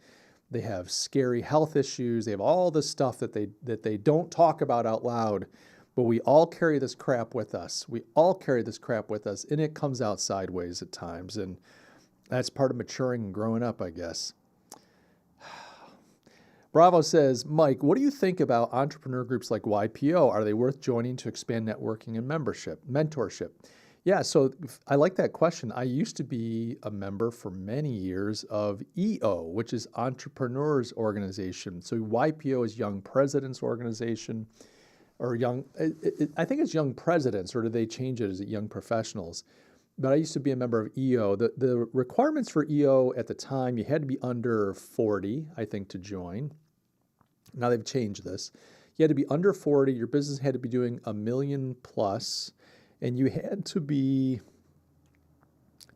S1: they have scary health issues, they have all this stuff that they don't talk about out loud, but we all carry this crap with us. We all carry this crap with us, and it comes out sideways at times, and that's part of maturing and growing up, I guess. Bravo says, Mike, what do you think about entrepreneur groups like YPO? Are they worth joining to expand networking and mentorship? Yeah, so I like that question. I used to be a member for many years of EO, which is Entrepreneurs Organization. So YPO is Young Presidents Organization, or I think it's Young Presidents, or do they change it? Is it Young Professionals? But I used to be a member of EO. The requirements for EO at the time, you had to be under 40, I think, to join. Now they've changed this. You had to be under 40, your business had to be doing $1 million plus, and you had to be,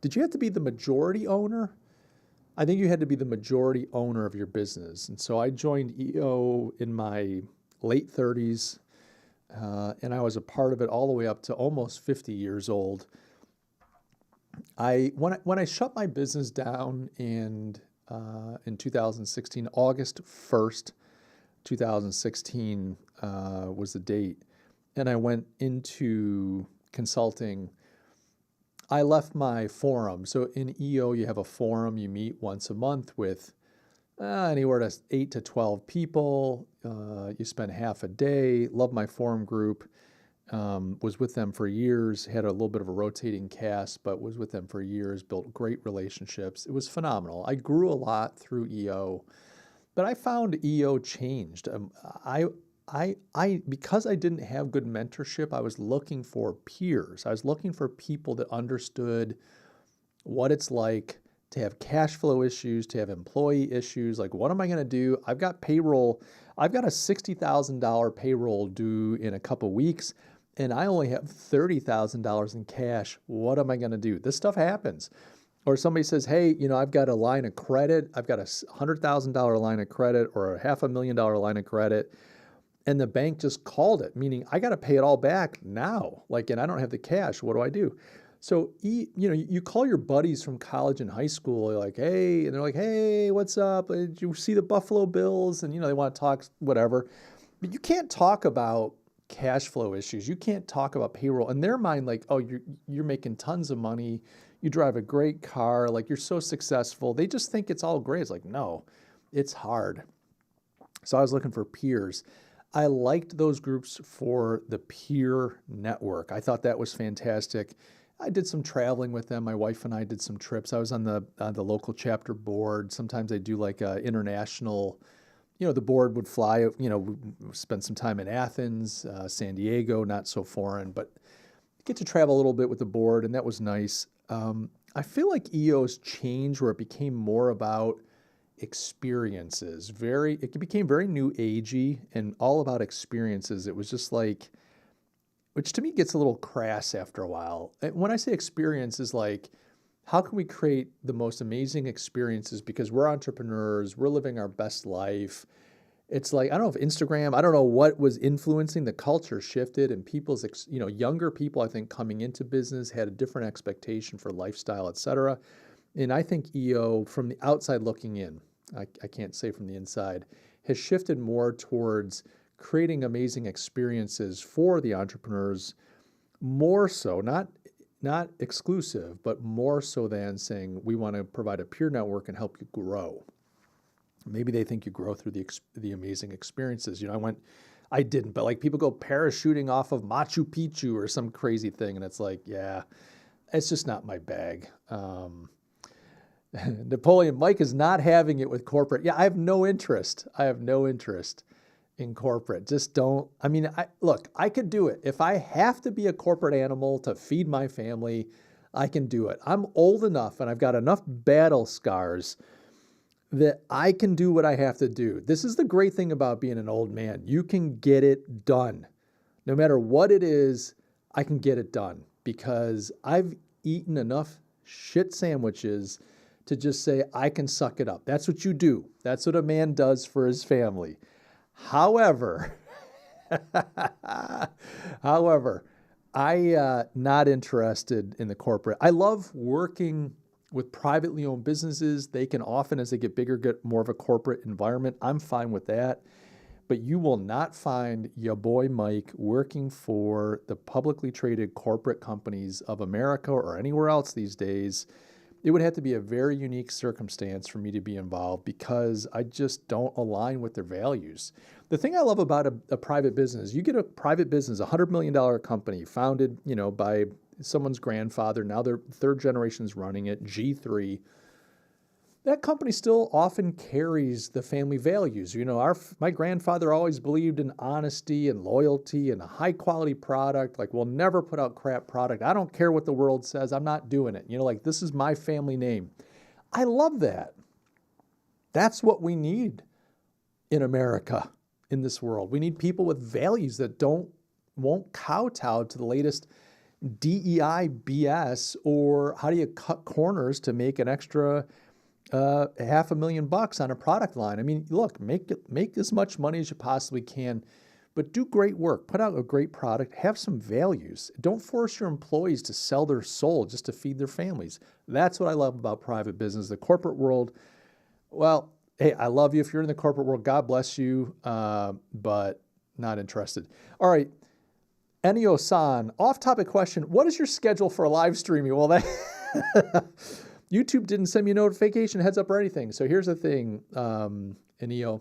S1: did you have to be the majority owner? I think you had to be the majority owner of your business. And so I joined EO in my late 30s, and I was a part of it all the way up to almost 50 years old. When I shut my business down in 2016, August 1st, 2016 was the date, and I went into consulting. I left my forum. So in EO, you have a forum. You meet once a month with anywhere to 8 to 12 people. You spend half a day. Love my forum group. Was with them for years. Had a little bit of a rotating cast, but was with them for years. Built great relationships. It was phenomenal. I grew a lot through EO. But I found EO changed. Because I didn't have good mentorship, I was looking for peers. I was looking for people that understood what it's like to have cash flow issues, to have employee issues. Like, what am I going to do? I've got payroll. I've got a $60,000 payroll due in a couple weeks, and I only have $30,000 in cash. What am I going to do? This stuff happens. Or somebody says, hey, I've got a line of credit. I've got a $100,000 line of credit or a $500,000 line of credit. And the bank just called it, meaning I got to pay it all back now. And I don't have the cash. What do I do? So, you call your buddies from college and high school, like, hey, and they're like, hey, what's up? Did you see the Buffalo Bills? And, they want to talk whatever. But you can't talk about cash flow issues. You can't talk about payroll. In their mind, like, oh, you're making tons of money. You drive a great car, like you're so successful. They just think it's all great. It's like, no, it's hard. So I was looking for peers. I liked those groups for the peer network. I thought that was fantastic. I did some traveling with them. My wife and I did some trips. I was on the local chapter board. Sometimes they do like international, the board would fly, spend some time in Athens, San Diego, not so foreign, but get to travel a little bit with the board, and that was nice. I feel like EO's changed where it became more about experiences. It became very new agey and all about experiences. It was just like, which to me gets a little crass after a while. When I say experiences, like, how can we create the most amazing experiences because we're entrepreneurs, we're living our best life. It's like, I don't know if Instagram, I don't know what was influencing, the culture shifted and people's, younger people, I think, coming into business had a different expectation for lifestyle, et cetera. And I think EO, from the outside looking in, I can't say from the inside, has shifted more towards creating amazing experiences for the entrepreneurs, more so, not exclusive, but more so than saying we want to provide a peer network and help you grow. Maybe they think you grow through the amazing experiences. I didn't, but like people go parachuting off of Machu Picchu or some crazy thing, and it's like, yeah, it's just not my bag. Napoleon, Mike is not having it with corporate. Yeah, I have no interest. In corporate. Just don't. I mean, look, I could do it. If I have to be a corporate animal to feed my family, I can do it. I'm old enough and I've got enough battle scars that I can do what I have to do. This is the great thing about being an old man. You can get it done. No matter what it is, I can get it done because I've eaten enough shit sandwiches to just say, I can suck it up. That's what you do. That's what a man does for his family. However, I not interested in the corporate. I love working with privately owned businesses. They can often, as they get bigger, get more of a corporate environment. I'm fine with that. But you will not find your boy Mike working for the publicly traded corporate companies of America or anywhere else these days. It would have to be a very unique circumstance for me to be involved because I just don't align with their values. The thing I love about a private business, you get a private business, $100 million company founded, by someone's grandfather. Now their third generation's running it, G3. That company still often carries the family values. My grandfather always believed in honesty and loyalty and a high quality product. Like, we'll never put out crap product. I don't care what the world says. I'm not doing it. This is my family name. I love that. That's what we need in America, in this world. We need people with values that won't kowtow to the latest DEI BS or how do you cut corners to make an extra $500,000 on a product line. I mean, look, make as much money as you possibly can, but do great work. Put out a great product. Have some values. Don't force your employees to sell their soul just to feed their families. That's what I love about private business. The corporate world, well, hey, I love you if you're in the corporate world. God bless you, but not interested. All right. Enio-san, off-topic question. What is your schedule for live streaming? Well, that... YouTube didn't send me a notification, heads up, or anything. So here's the thing, Enio.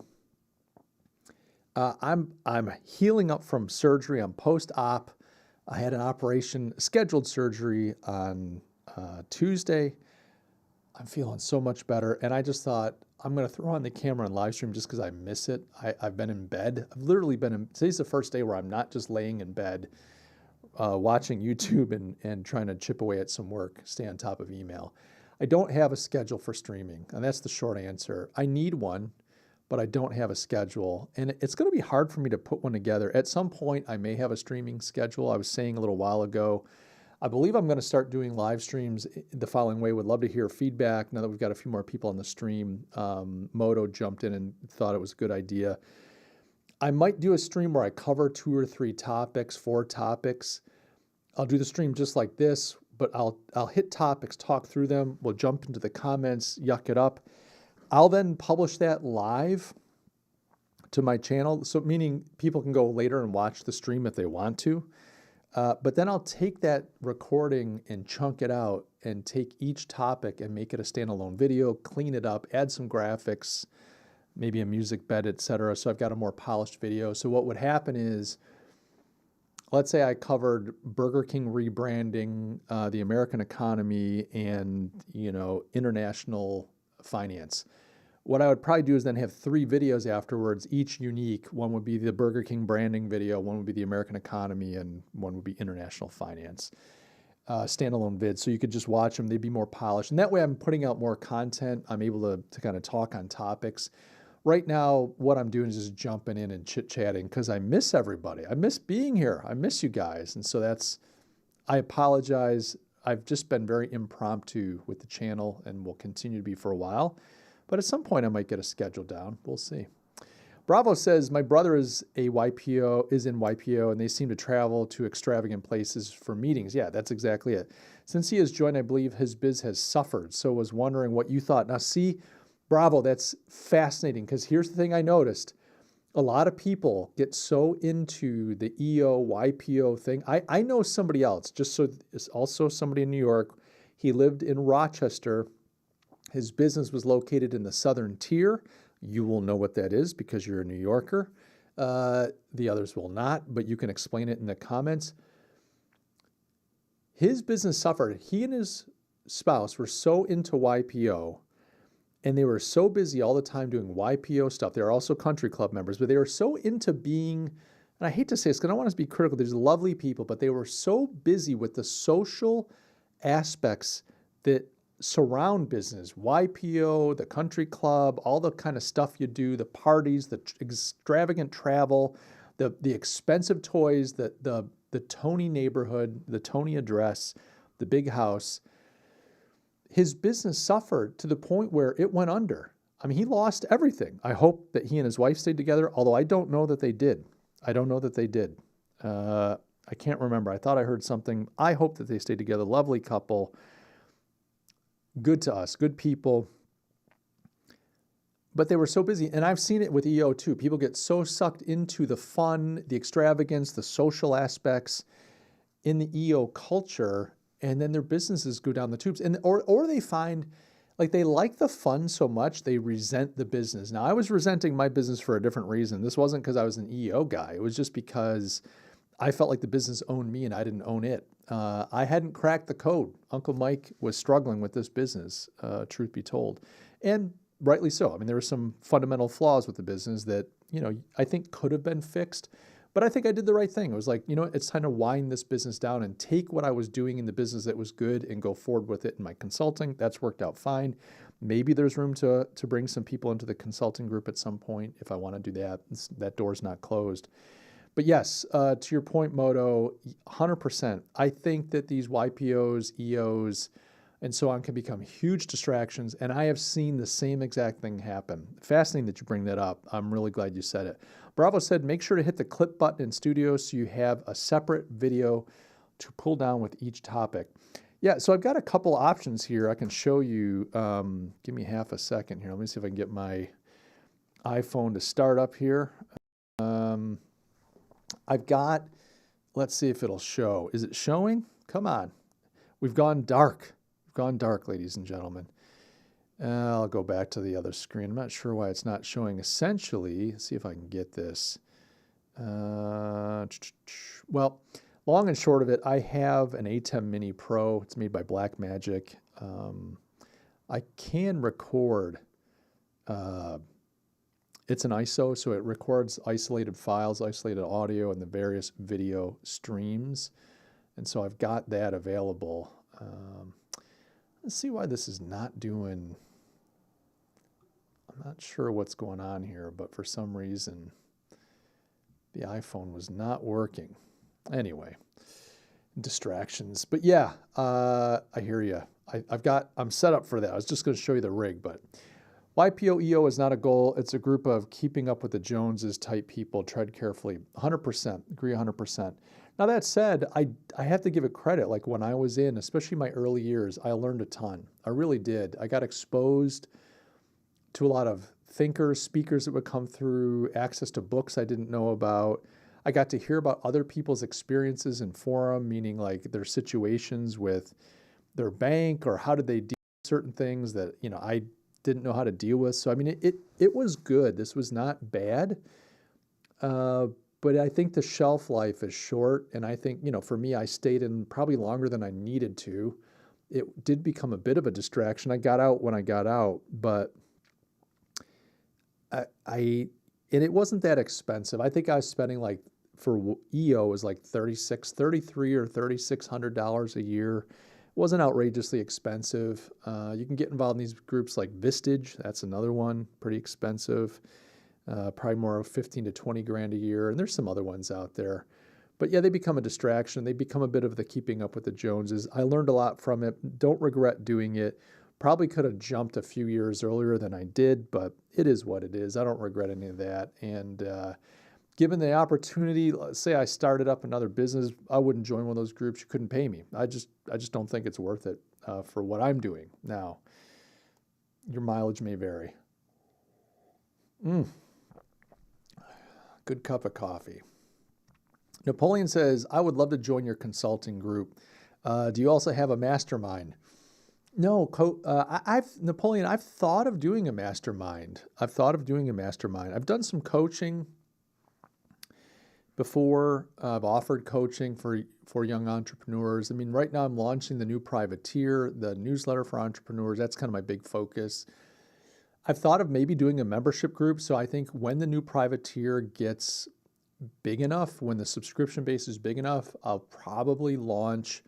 S1: I'm healing up from surgery. I'm post-op. I had an operation, scheduled surgery on Tuesday. I'm feeling so much better. And I just thought, I'm going to throw on the camera and live stream just because I miss it. I've been in bed. I've literally today's the first day where I'm not just laying in bed watching YouTube and trying to chip away at some work, stay on top of email. I don't have a schedule for streaming, and that's the short answer. I need one, but I don't have a schedule, and it's going to be hard for me to put one together. At some point, I may have a streaming schedule. I was saying a little while ago, I believe I'm going to start doing live streams the following way. Would love to hear feedback now that we've got a few more people on the stream. Moto jumped in and thought it was a good idea. I might do a stream where I cover 2 or 3 topics, 4 topics. I'll do the stream just like this, but I'll hit topics, talk through them. We'll jump into the comments, yuck it up. I'll then publish that live to my channel. So meaning people can go later and watch the stream if they want to. But then I'll take that recording and chunk it out and take each topic and make it a standalone video, clean it up, add some graphics, maybe a music bed, etc. So I've got a more polished video. So what would happen is, let's say I covered Burger King rebranding, the American economy, and international finance. What I would probably do is then have 3 videos afterwards, each unique. One would be the Burger King branding video, one would be the American economy, and one would be international finance. Standalone vids, so you could just watch them. They'd be more polished. And that way I'm putting out more content. I'm able to kind of talk on topics. Right now, what I'm doing is just jumping in and chit-chatting because I miss everybody. I miss being here. I miss you guys. And so I apologize. I've just been very impromptu with the channel and will continue to be for a while. But at some point, I might get a schedule down. We'll see. Bravo says, my brother is in YPO, and they seem to travel to extravagant places for meetings. Yeah, that's exactly it. Since he has joined, I believe his biz has suffered. So I was wondering what you thought. Now, see, Bravo, that's fascinating because here's the thing I noticed. A lot of people get so into the EO, YPO thing. I know somebody else, it's also somebody in New York. He lived in Rochester. His business was located in the Southern Tier. You will know what that is because you're a New Yorker. The others will not, but you can explain it in the comments. His business suffered. He and his spouse were so into YPO, and they were so busy all the time doing YPO stuff. They were also country club members, but they were so into being, and I hate to say this because I don't want us to be critical. There's lovely people, but they were so busy with the social aspects that surround business, YPO, the country club, all the kind of stuff you do, the parties, the extravagant travel, the expensive toys, the Tony neighborhood, the Tony address, the big house. His business suffered to the point where it went under. I mean, he lost everything. I hope that he and his wife stayed together, although I don't know that they did. I don't know that they did. I can't remember. I thought I heard something. I hope that they stayed together. Lovely couple. Good to us. Good people. But they were so busy. And I've seen it with EO too. People get so sucked into the fun, the extravagance, the social aspects in the EO culture, and then their businesses go down the tubes. Or they find like they like the fun so much, they resent the business. Now, I was resenting my business for a different reason. This wasn't because I was an EO guy. It was just because I felt like the business owned me and I didn't own it. I hadn't cracked the code. Uncle Mike was struggling with this business, truth be told. And rightly so. I mean, there were some fundamental flaws with the business that, I think could have been fixed. But I think I did the right thing. It was like, it's time to wind this business down and take what I was doing in the business that was good and go forward with it in my consulting. That's worked out fine. Maybe there's room to bring some people into the consulting group at some point if I want to do that. That door's not closed. But yes, to your point, Moto, 100%. I think that these YPOs, EOs, and so on can become huge distractions, and I have seen the same exact thing happen. Fascinating that you bring that up. I'm really glad you said it. Bravo said, make sure to hit the clip button in Studio so you have a separate video to pull down with each topic. Yeah, so I've got a couple options here I can show you. Give me half a second here. Let me see if I can get my iPhone to start up here. I've got, let's see if it'll show. Is it showing? Come on. We've gone dark. We've gone dark, ladies and gentlemen. I'll go back to the other screen. I'm not sure why it's not showing. Essentially, let's see if I can get this. Well, long and short of it, I have an ATEM Mini Pro. It's made by Blackmagic. I can record. It's an ISO, so it records isolated files, isolated audio, and the various video streams. And so I've got that available. Let's see why this is not doing. I'm not sure what's going on here, but for some reason, the iPhone was not working. Anyway, distractions. But yeah, I hear you. I'm set up for that. I was just going to show you the rig, but YPO EO is not a goal. It's a group of keeping up with the Joneses type people. Tread carefully. 100%. Agree 100%. Now that said, I have to give it credit. Like when I was in, especially my early years, I learned a ton. I really did. I got exposed to a lot of thinkers, speakers that would come through, access to books I didn't know about. I got to hear about other people's experiences in forum, meaning like their situations with their bank or how did they deal with certain things that, I didn't know how to deal with. So, I mean, it was good. This was not bad. But I think the shelf life is short. And I think, for me, I stayed in probably longer than I needed to. It did become a bit of a distraction. I got out when I got out, but and it wasn't that expensive. I think I was spending like for EO was like $33 or $3,600 a year. It wasn't outrageously expensive. You can get involved in these groups like Vistage. That's another one, pretty expensive. Probably more of 15 to 20 grand a year. And there's some other ones out there. But yeah, they become a distraction. They become a bit of the keeping up with the Joneses. I learned a lot from it. Don't regret doing it. Probably could have jumped a few years earlier than I did, but it is what it is. I don't regret any of that. And given the opportunity, let's say I started up another business, I wouldn't join one of those groups. You couldn't pay me. I just don't think it's worth it for what I'm doing. Now, your mileage may vary. Good cup of coffee. Napoleon says, I would love to join your consulting group. Do you also have a mastermind? No, Napoleon, I've thought of doing a mastermind. I've done some coaching before. I've offered coaching for young entrepreneurs. I mean, right now I'm launching the new Privateer, the newsletter for entrepreneurs. That's kind of my big focus. I've thought of maybe doing a membership group. So I think when the new Privateer gets big enough, when the subscription base is big enough, I'll probably launch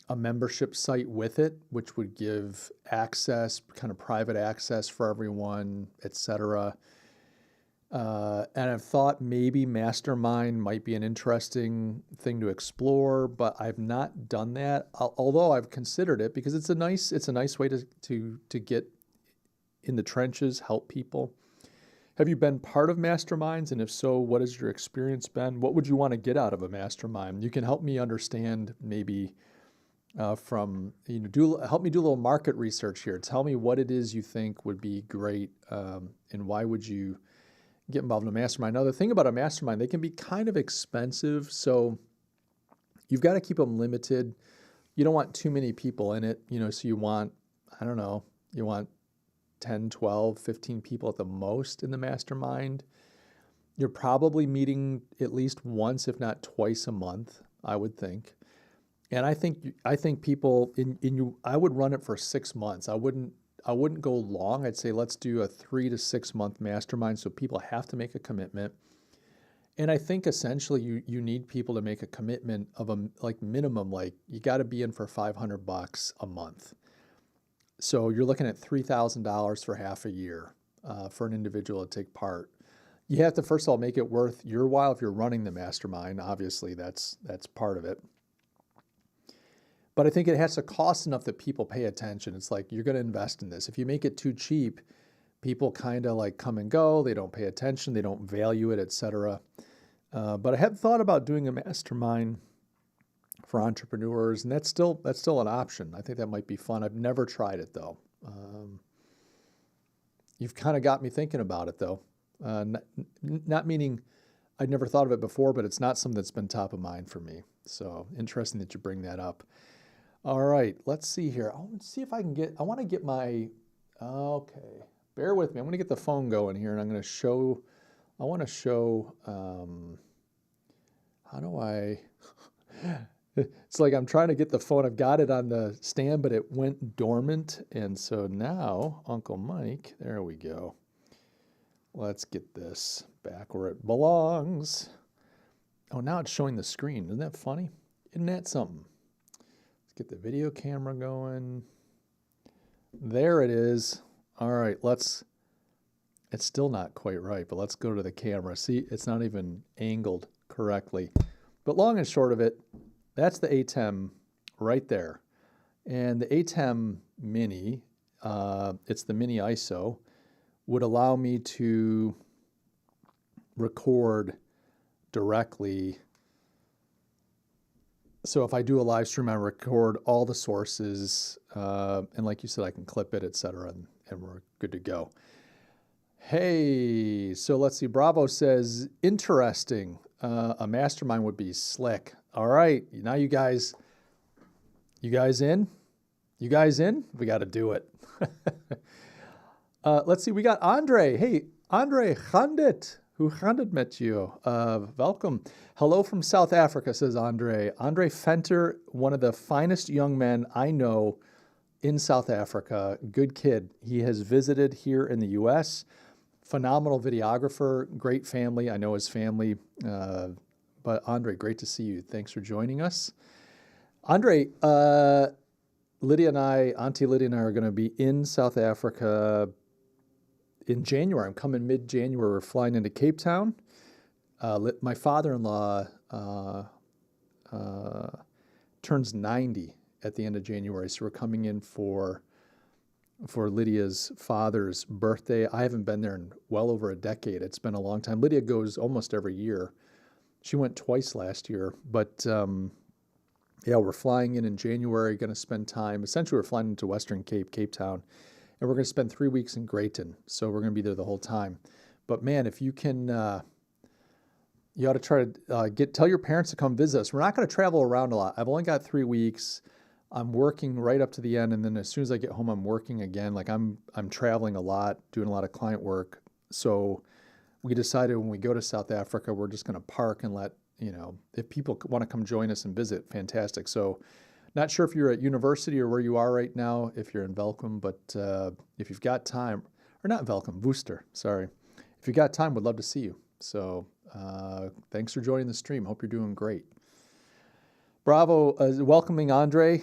S1: a membership site with it, which would give access, kind of private access for everyone, etc. And I've thought maybe Mastermind might be an interesting thing to explore, but I've not done that. Although I've considered it because it's a nice way to get in the trenches, help people. Have you been part of masterminds? And if so, what has your experience been? What would you want to get out of a mastermind? You can help me understand maybe help me do a little market research here. Tell me what it is you think would be great, and why would you get involved in a mastermind. Now, the thing about a mastermind, they can be kind of expensive, so you've got to keep them limited. You don't want too many people in it, so you want, I don't know, you want 10, 12, 15 people at the most in the mastermind. You're probably meeting at least once, if not twice a month, I would think. And I think people I would run it for 6 months. I wouldn't go long. I'd say let's do a 3 to 6 month mastermind, so people have to make a commitment. And I think essentially you need people to make a commitment of a minimum, like you got to be in for $500 a month. So you're looking at $3,000 for half a year for an individual to take part. You have to first of all make it worth your while if you're running the mastermind. Obviously, that's part of it. But I think it has to cost enough that people pay attention. It's like you're going to invest in this. If you make it too cheap, people kind of like come and go. They don't pay attention. They don't value it, etc. But I had thought about doing a mastermind for entrepreneurs, and that's still an option. I think that might be fun. I've never tried it though. You've kind of got me thinking about it though. Not meaning I'd never thought of it before, but it's not something that's been top of mind for me. So interesting that you bring that up. All right, let's see here. I want to see if I can get, I want to get my, okay, bear with me. I'm going to get the phone going here and I'm going to show, how do I, it's like I'm trying to get the phone. I've got it on the stand, but it went dormant. And so now, Uncle Mike, there we go. Let's get this back where it belongs. Oh, now it's showing the screen. Isn't that funny? Isn't that something? Let's get the video camera going. There it is. All right, it's still not quite right, but let's go to the camera. See, it's not even angled correctly. But long and short of it, that's the ATEM right there. And the ATEM Mini, it's the Mini ISO, would allow me to record directly. So if I do a live stream, I record all the sources, and like you said, I can clip it, etc., and we're good to go. Hey, so let's see. Bravo says, interesting. A mastermind would be slick. All right, now you guys in? You guys in? We got to do it. Let's see. We got Andre. Hey, Andre Khandit. Hoe gaat het met you? Welcome. Hello from South Africa, says Andre. Andre Fenter, one of the finest young men I know in South Africa. Good kid. He has visited here in the U.S. Phenomenal videographer, great family. I know his family. But Andre, great to see you. Thanks for joining us. Andre, Auntie Lydia and I are going to be in South Africa in January. I'm coming mid-January. We're flying into Cape Town. My father-in-law turns 90 at the end of January, so we're coming in for Lydia's father's birthday. I haven't been there in well over a decade. It's been a long time. Lydia goes almost every year. She went twice last year, but yeah, we're flying in January, going to spend time. Essentially, we're flying into Western Cape, Cape Town, and we're going to spend 3 weeks in Greyton. So we're going to be there the whole time. But man, if you can, you ought to try to tell your parents to come visit us. We're not going to travel around a lot. I've only got 3 weeks. I'm working right up to the end, and then as soon as I get home, I'm working again. Like I'm traveling a lot, doing a lot of client work. So we decided when we go to South Africa, we're just going to park and let, if people want to come join us and visit, fantastic. So not sure if you're at university or where you are right now, if you're in Velkom, but if you've got time, or not Velkom, Worcester, sorry. If you've got time, would love to see you. So thanks for joining the stream. Hope you're doing great. Bravo, welcoming Andre.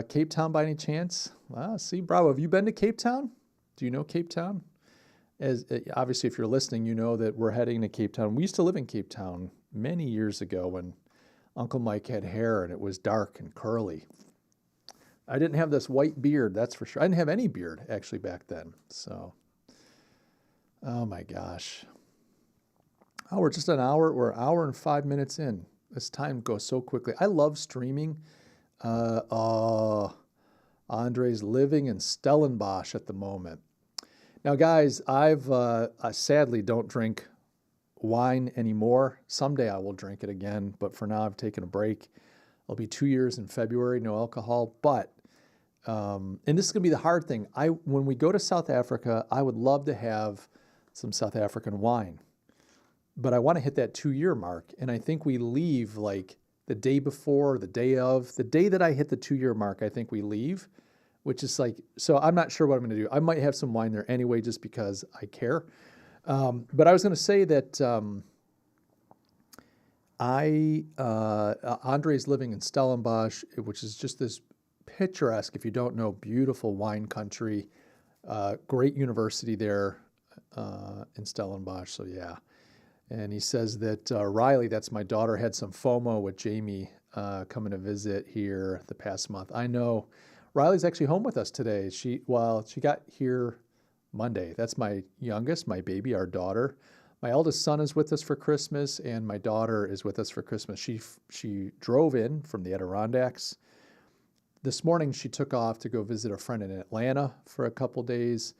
S1: Cape Town by any chance? See, Bravo, have you been to Cape Town? Do you know Cape Town? Obviously, if you're listening, you know that we're heading to Cape Town. We used to live in Cape Town many years ago when Uncle Mike had hair and it was dark and curly. I didn't have this white beard, that's for sure. I didn't have any beard actually back then. So, oh my gosh. Oh, we're just an hour. We're an hour and 5 minutes in. This time goes so quickly. I love streaming. Andre's living in Stellenbosch at the moment. Now, guys, I sadly don't drink wine anymore. Someday I will drink it again, but for now I've taken a break. It'll be 2 years in February, no alcohol. But and this is gonna be the hard thing. When we go to South Africa, I would love to have some South African wine. But I want to hit that 2-year mark. And I think we leave like the day before, the day that I hit the 2-year mark, I think we leave, which is like, so I'm not sure what I'm going to do. I might have some wine there anyway, just because I care. But I was going to say that Andre's living in Stellenbosch, which is just this picturesque, if you don't know, beautiful wine country, great university there in Stellenbosch. So yeah. And he says that Riley, that's my daughter, had some FOMO with Jamie coming to visit here the past month. I know Riley's actually home with us today. She got here Monday. That's my youngest, my baby, our daughter. My eldest son is with us for Christmas, and my daughter is with us for Christmas. She drove in from the Adirondacks. This morning, she took off to go visit a friend in Atlanta for a couple days.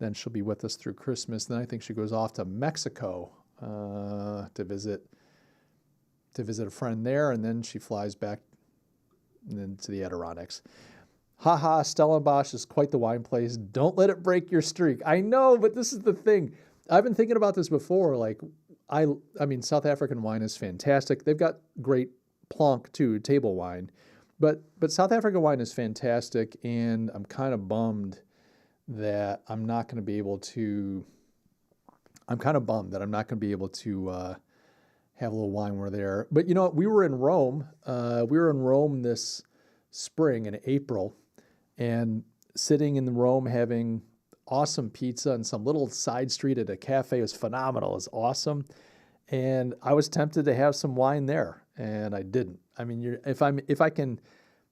S1: Then she'll be with us through Christmas. Then I think she goes off to Mexico to visit a friend there, and then she flies back to the Adirondacks. Haha, Stellenbosch is quite the wine place. Don't let it break your streak. I know, but this is the thing. I've been thinking about this before. Like, I mean, South African wine is fantastic. They've got great plonk too, table wine, but South African wine is fantastic, and I'm kind of bummed that I'm not going to be able to. I'm kind of bummed that I'm not going to be able to have a little wine when we're there. But you know what? We were in Rome. This spring in April, and sitting in Rome having awesome pizza and some little side street at a cafe. It was phenomenal. It was awesome. And I was tempted to have some wine there, and I didn't. I mean, if I can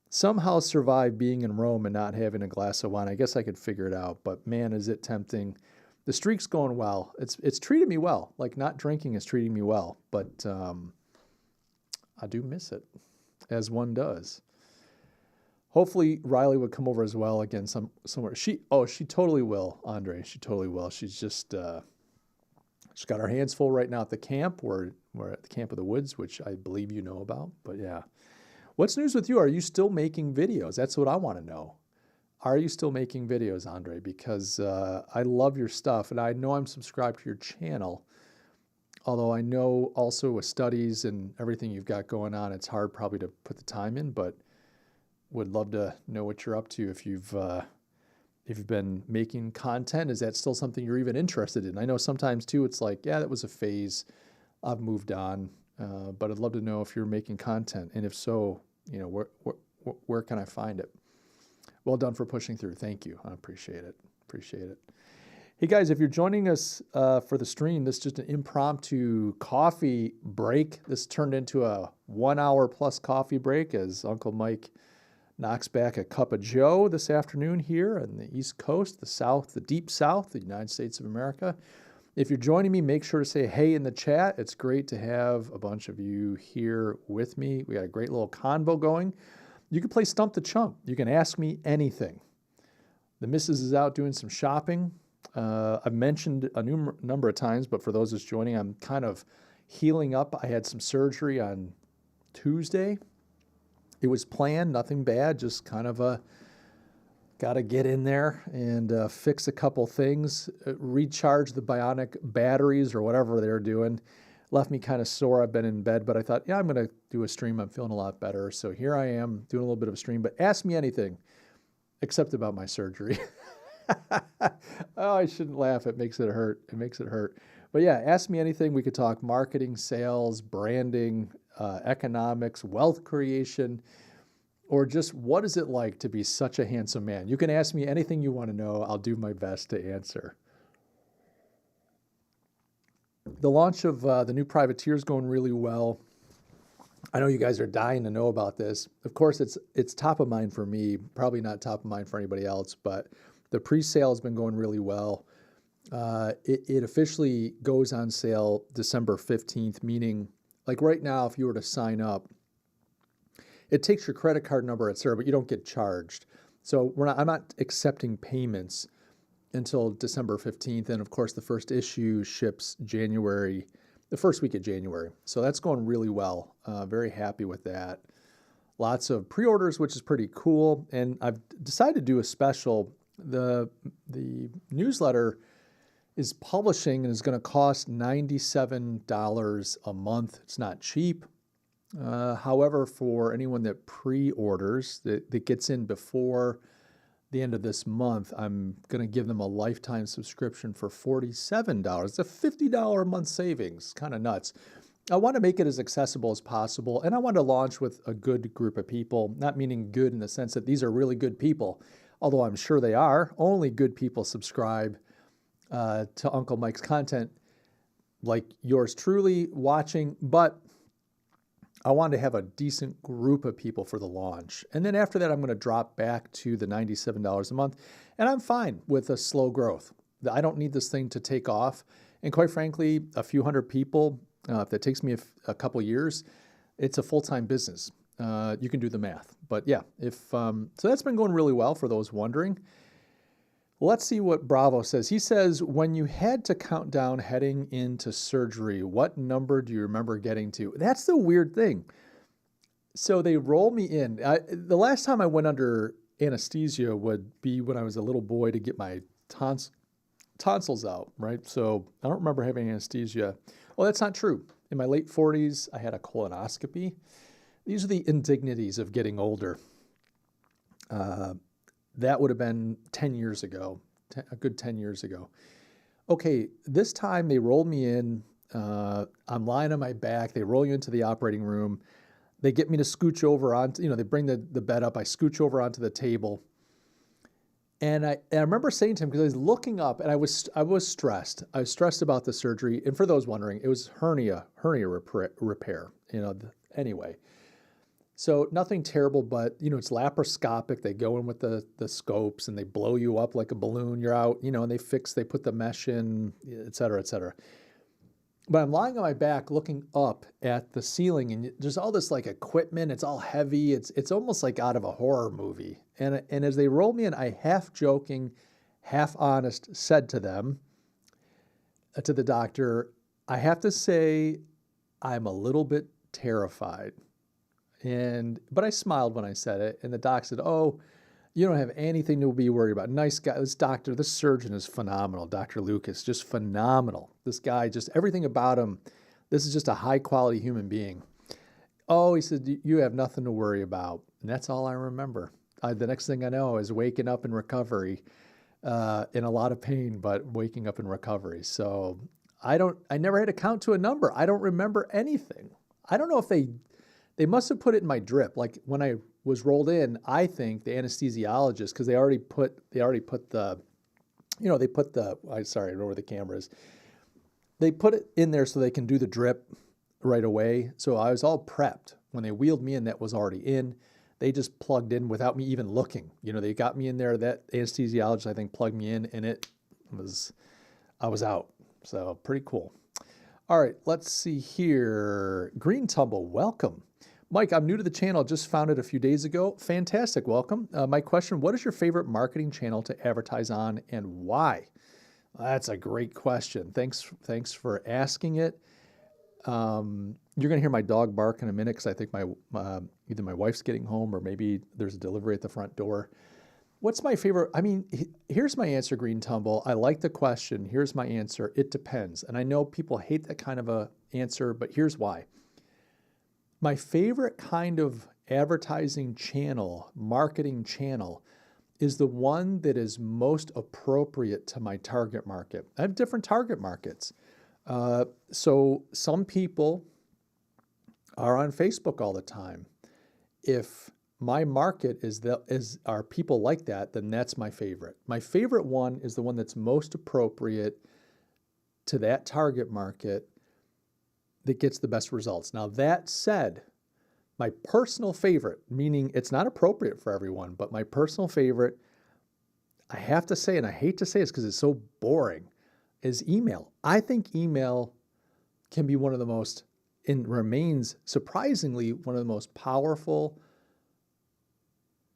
S1: somehow survive being in Rome and not having a glass of wine, I guess I could figure it out. But man, is it tempting. The streak's going well. It's treated me well. Like, not drinking is treating me well, but I do miss it, as one does. Hopefully Riley would come over as well again somewhere. She totally will, Andre. She totally will. She's just she's got her hands full right now at the camp. We're at the Camp of the Woods, which I believe you know about. But yeah, what's news with you? Are you still making videos? That's what I want to know. Are you still making videos, Andre? Because I love your stuff, and I know I'm subscribed to your channel. Although I know also with studies and everything you've got going on, it's hard probably to put the time in, but would love to know what you're up to if you've been making content. Is that still something you're even interested in? I know sometimes too, it's like, yeah, that was a phase. I've moved on, but I'd love to know if you're making content, and if so, you know, where can I find it? Well done for pushing through. Thank you. I appreciate it. Appreciate it. Hey guys, if you're joining us for the stream, this is just an impromptu coffee break. This turned into a 1 hour plus coffee break as Uncle Mike knocks back a cup of joe this afternoon here on the East Coast, the South, the deep South, the United States of America. If you're joining me, make sure to say hey in the chat. It's great to have a bunch of you here with me. We got a great little convo going. You can play Stump the Chump. You can ask me anything. The missus is out doing some shopping. I've mentioned a number of times, but for those that's joining, I'm kind of healing up. I had some surgery on Tuesday. It was planned, nothing bad, just kind of got to get in there and fix a couple things, recharge the bionic batteries or whatever they're doing. Left me kind of sore. I've been in bed, but I thought, yeah, I'm going to do a stream. I'm feeling a lot better. So here I am doing a little bit of a stream, but ask me anything except about my surgery. Oh, I shouldn't laugh. It makes it hurt. It makes it hurt. But yeah, ask me anything. We could talk marketing, sales, branding, economics, wealth creation, or just what is it like to be such a handsome man? You can ask me anything you want to know. I'll do my best to answer. The launch of the new Privateer is going really well. I know you guys are dying to know about this. Of course, it's top of mind for me, probably not top of mind for anybody else, but the pre-sale has been going really well. It officially goes on sale December 15th, meaning like right now, if you were to sign up, it takes your credit card number, et cetera, but you don't get charged. So I'm not accepting payments until December 15th. And of course, the first issue ships the first week of January. So that's going really well. Very happy with that. Lots of pre-orders, which is pretty cool. And I've decided to do a special. The newsletter is publishing and is going to cost $97 a month. It's not cheap. However, for anyone that pre-orders, that gets in before the end of this month, I'm going to give them a lifetime subscription for $47. It's a $50 a month savings. Kind of nuts. I want to make it as accessible as possible, and I want to launch with a good group of people, not meaning good in the sense that these are really good people, although I'm sure they are. Only good people subscribe to Uncle Mike's content, like yours truly watching, but I wanted to have a decent group of people for the launch. And then after that, I'm going to drop back to the $97 a month. And I'm fine with a slow growth. I don't need this thing to take off. And quite frankly, a few hundred people, if that takes me a couple years, it's a full-time business. You can do the math. But yeah, so that's been going really well for those wondering. Let's see what Bravo says. He says, when you had to count down heading into surgery, what number do you remember getting to? That's the weird thing. So they roll me in. The last time I went under anesthesia would be when I was a little boy to get my tonsils out, right? So I don't remember having anesthesia. Well, that's not true. In my late 40s, I had a colonoscopy. These are the indignities of getting older. That would have been 10 years ago, a good 10 years ago. Okay, this time they rolled me in. I'm lying on my back. They roll you into the operating room. They get me to scooch over onto, they bring the bed up. I scooch over onto the table. And I remember saying to him, because I was looking up and I was stressed. I was stressed about the surgery. And for those wondering, it was hernia repair, anyway. So nothing terrible, but, it's laparoscopic. They go in with the scopes and they blow you up like a balloon. You're out, and they put the mesh in, et cetera, et cetera. But I'm lying on my back looking up at the ceiling and there's all this like equipment. It's all heavy. It's almost like out of a horror movie. And as they roll me in, I half joking, half honest said to them, to the doctor, I have to say I'm a little bit terrified. But I smiled when I said it, and the doc said, "Oh, you don't have anything to be worried about. Nice guy. This surgeon is phenomenal. Dr. Lucas, just phenomenal. This guy, just everything about him. This is just a high quality human being." Oh, he said, "You have nothing to worry about." And that's all I remember. The next thing I know is waking up in recovery, in a lot of pain, but waking up in recovery. So I never had to count to a number. I don't remember anything. I don't know if they must have put it in my drip. Like when I was rolled in, I think the anesthesiologist, because they already put the, sorry, I don't know where the camera is. They put it in there so they can do the drip right away. So I was all prepped. When they wheeled me in, that was already in. They just plugged in without me even looking. They got me in there. That anesthesiologist, I think, plugged me in, and I was out. So pretty cool. All right, let's see here. Green Tumble, welcome. Mike, I'm new to the channel, just found it a few days ago. Fantastic, welcome. My question, what is your favorite marketing channel to advertise on and why? That's a great question. Thanks for asking it. You're going to hear my dog bark in a minute because I think either my wife's getting home or maybe there's a delivery at the front door. What's my favorite? Here's my answer, Green Tumble. I like the question. Here's my answer. It depends. And I know people hate that kind of a answer, but here's why. My favorite kind of advertising channel, marketing channel, is the one that is most appropriate to my target market. I have different target markets. So some people are on Facebook all the time. If my market are people like that, then that's my favorite. My favorite one is the one that's most appropriate to that target market that gets the best results. Now, that said, my personal favorite, meaning it's not appropriate for everyone, but my personal favorite, I have to say, and I hate to say this because it's so boring, is email. I think email can be one of the most, and remains surprisingly one of the most powerful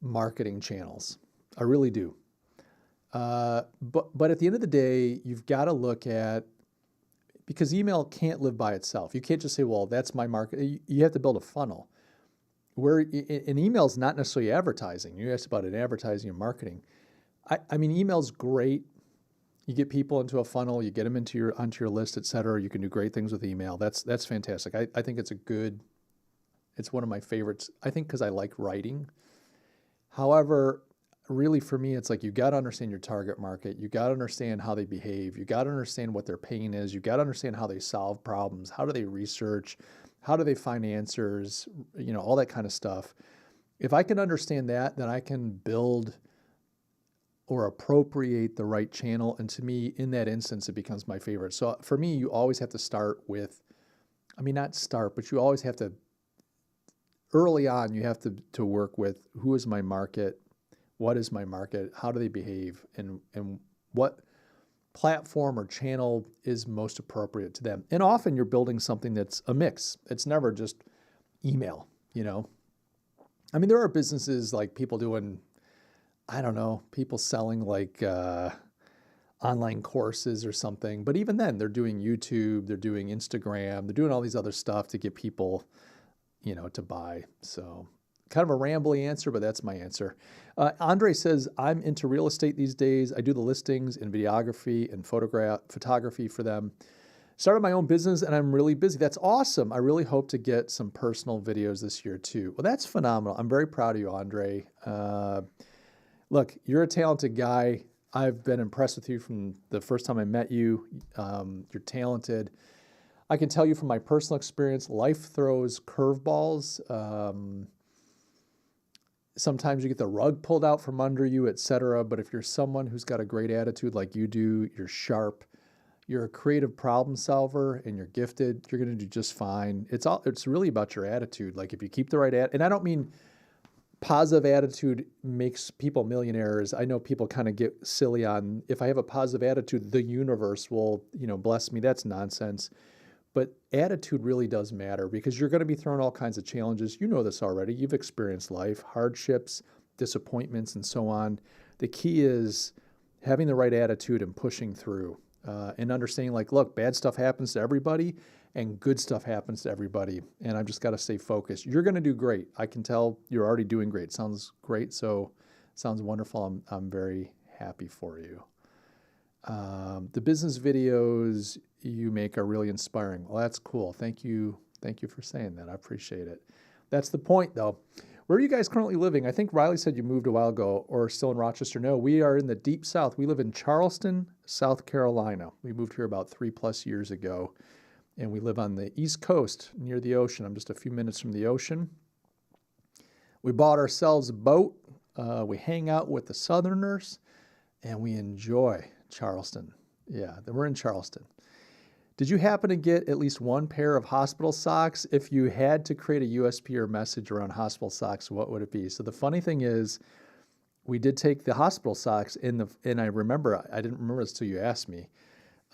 S1: marketing channels. I really do. But at the end of the day, you've got to look at, because email can't live by itself. You can't just say, well, that's my market. You have to build a funnel. Where an email is not necessarily advertising. You asked about it, advertising and marketing. I mean, email's great. You get people into a funnel, you get them onto your list, et cetera. You can do great things with email. That's fantastic. I think it's one of my favorites. I think because I like writing. However, really for me, it's like you got to understand your target market. You got to understand how they behave. You got to understand what their pain is. You got to understand how they solve problems. How do they research? How do they find answers? All that kind of stuff. If I can understand that, then I can build or appropriate the right channel. And to me, in that instance, it becomes my favorite. So for me, you always have to start with, not start, but you always have to, early on, you have to work with who is my market, what is my market, how do they behave, and what platform or channel is most appropriate to them. And often you're building something that's a mix. It's never just email, there are businesses like people doing, people selling like online courses or something. But even then, they're doing YouTube, they're doing Instagram, they're doing all these other stuff to get people, to buy. So kind of a rambly answer, but that's my answer. Andre says, I'm into real estate these days. I do the listings and videography and photography for them. Started my own business and I'm really busy. That's awesome. I really hope to get some personal videos this year too. Well, that's phenomenal. I'm very proud of you, Andre. Look, you're a talented guy. I've been impressed with you from the first time I met you. You're talented. I can tell you from my personal experience, life throws curveballs. Sometimes you get the rug pulled out from under you, et cetera. But if you're someone who's got a great attitude like you do, you're sharp, you're a creative problem solver, and you're gifted, you're going to do just fine. It's really about your attitude. Like if you keep the right and I don't mean positive attitude makes people millionaires. I know people kind of get silly on, if I have a positive attitude, the universe will, bless me. That's nonsense. But attitude really does matter because you're going to be thrown all kinds of challenges. You know this already. You've experienced life, hardships, disappointments, and so on. The key is having the right attitude and pushing through and understanding like, look, bad stuff happens to everybody and good stuff happens to everybody. And I've just got to stay focused. You're going to do great. I can tell you're already doing great. Sounds great. So sounds wonderful. I'm very happy for you. The business videos you make are really inspiring. Well, that's cool. Thank you. Thank you for saying that. I appreciate it. That's the point, though. Where are you guys currently living? I think Riley said you moved a while ago or still in Rochester. No, we are in the deep South. We live in Charleston, South Carolina. We moved here about 3+ years ago, and we live on the East Coast near the ocean. I'm just a few minutes from the ocean. We bought ourselves a boat. We hang out with the Southerners, and we enjoy Charleston. Yeah, we're in Charleston. Did you happen to get at least one pair of hospital socks? If you had to create a USP or message around hospital socks, what would it be? So the funny thing is, we did take the hospital socks and I remember, I didn't remember this until you asked me.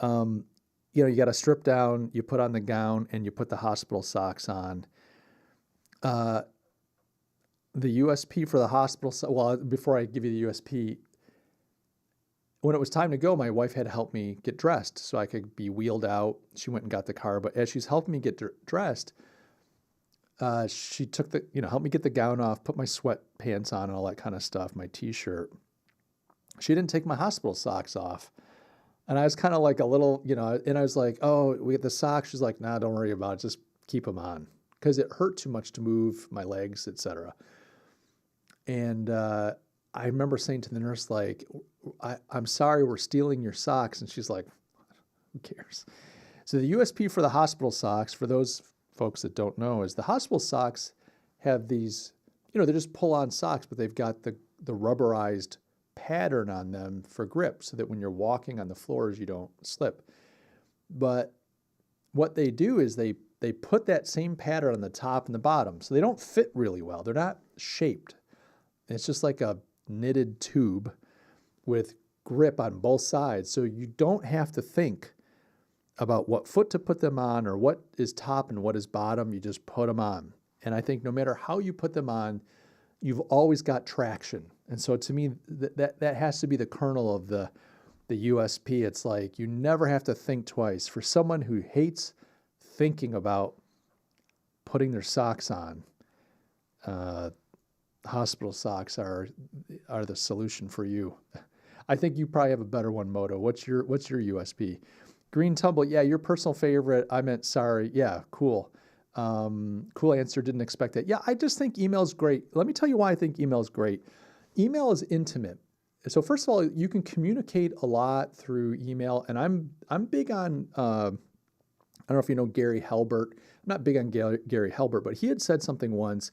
S1: You got to strip down, you put on the gown, and you put the hospital socks on. The USP for the hospital, well, before I give you the USP, when it was time to go, my wife had to help me get dressed so I could be wheeled out. She went and got the car, but as she's helping me get dressed, she took helped me get the gown off, put my sweatpants on and all that kind of stuff, my t-shirt. She didn't take my hospital socks off. And I was kind of like a little, and I was like, oh, we get the socks. She's like, nah, don't worry about it. Just keep them on. Because it hurt too much to move my legs, etc. And I remember saying to the nurse, like, I'm sorry, we're stealing your socks. And she's like, who cares? So the USP for the hospital socks, for those folks that don't know, is the hospital socks have these, they're just pull-on socks, but they've got the rubberized pattern on them for grip so that when you're walking on the floors, you don't slip. But what they do is they put that same pattern on the top and the bottom, so they don't fit really well. They're not shaped. It's just like a knitted tube with grip on both sides, so you don't have to think about what foot to put them on or what is top and what is bottom. You just put them on. And I think no matter how you put them on, you've always got traction. And so to me, that has to be the kernel of the USP. It's like you never have to think twice. For someone who hates thinking about putting their socks on, hospital socks are the solution for you. I think you probably have a better one, Moto. What's your USP? Green Tumble, yeah, your personal favorite. I meant sorry. Yeah, cool. Cool answer. Didn't expect it. Yeah, I just think email is great. Let me tell you why I think email is great. Email is intimate. So first of all, you can communicate a lot through email, and I'm big on. I don't know if you know Gary Halbert. I'm not big on Gary Halbert, but he had said something once.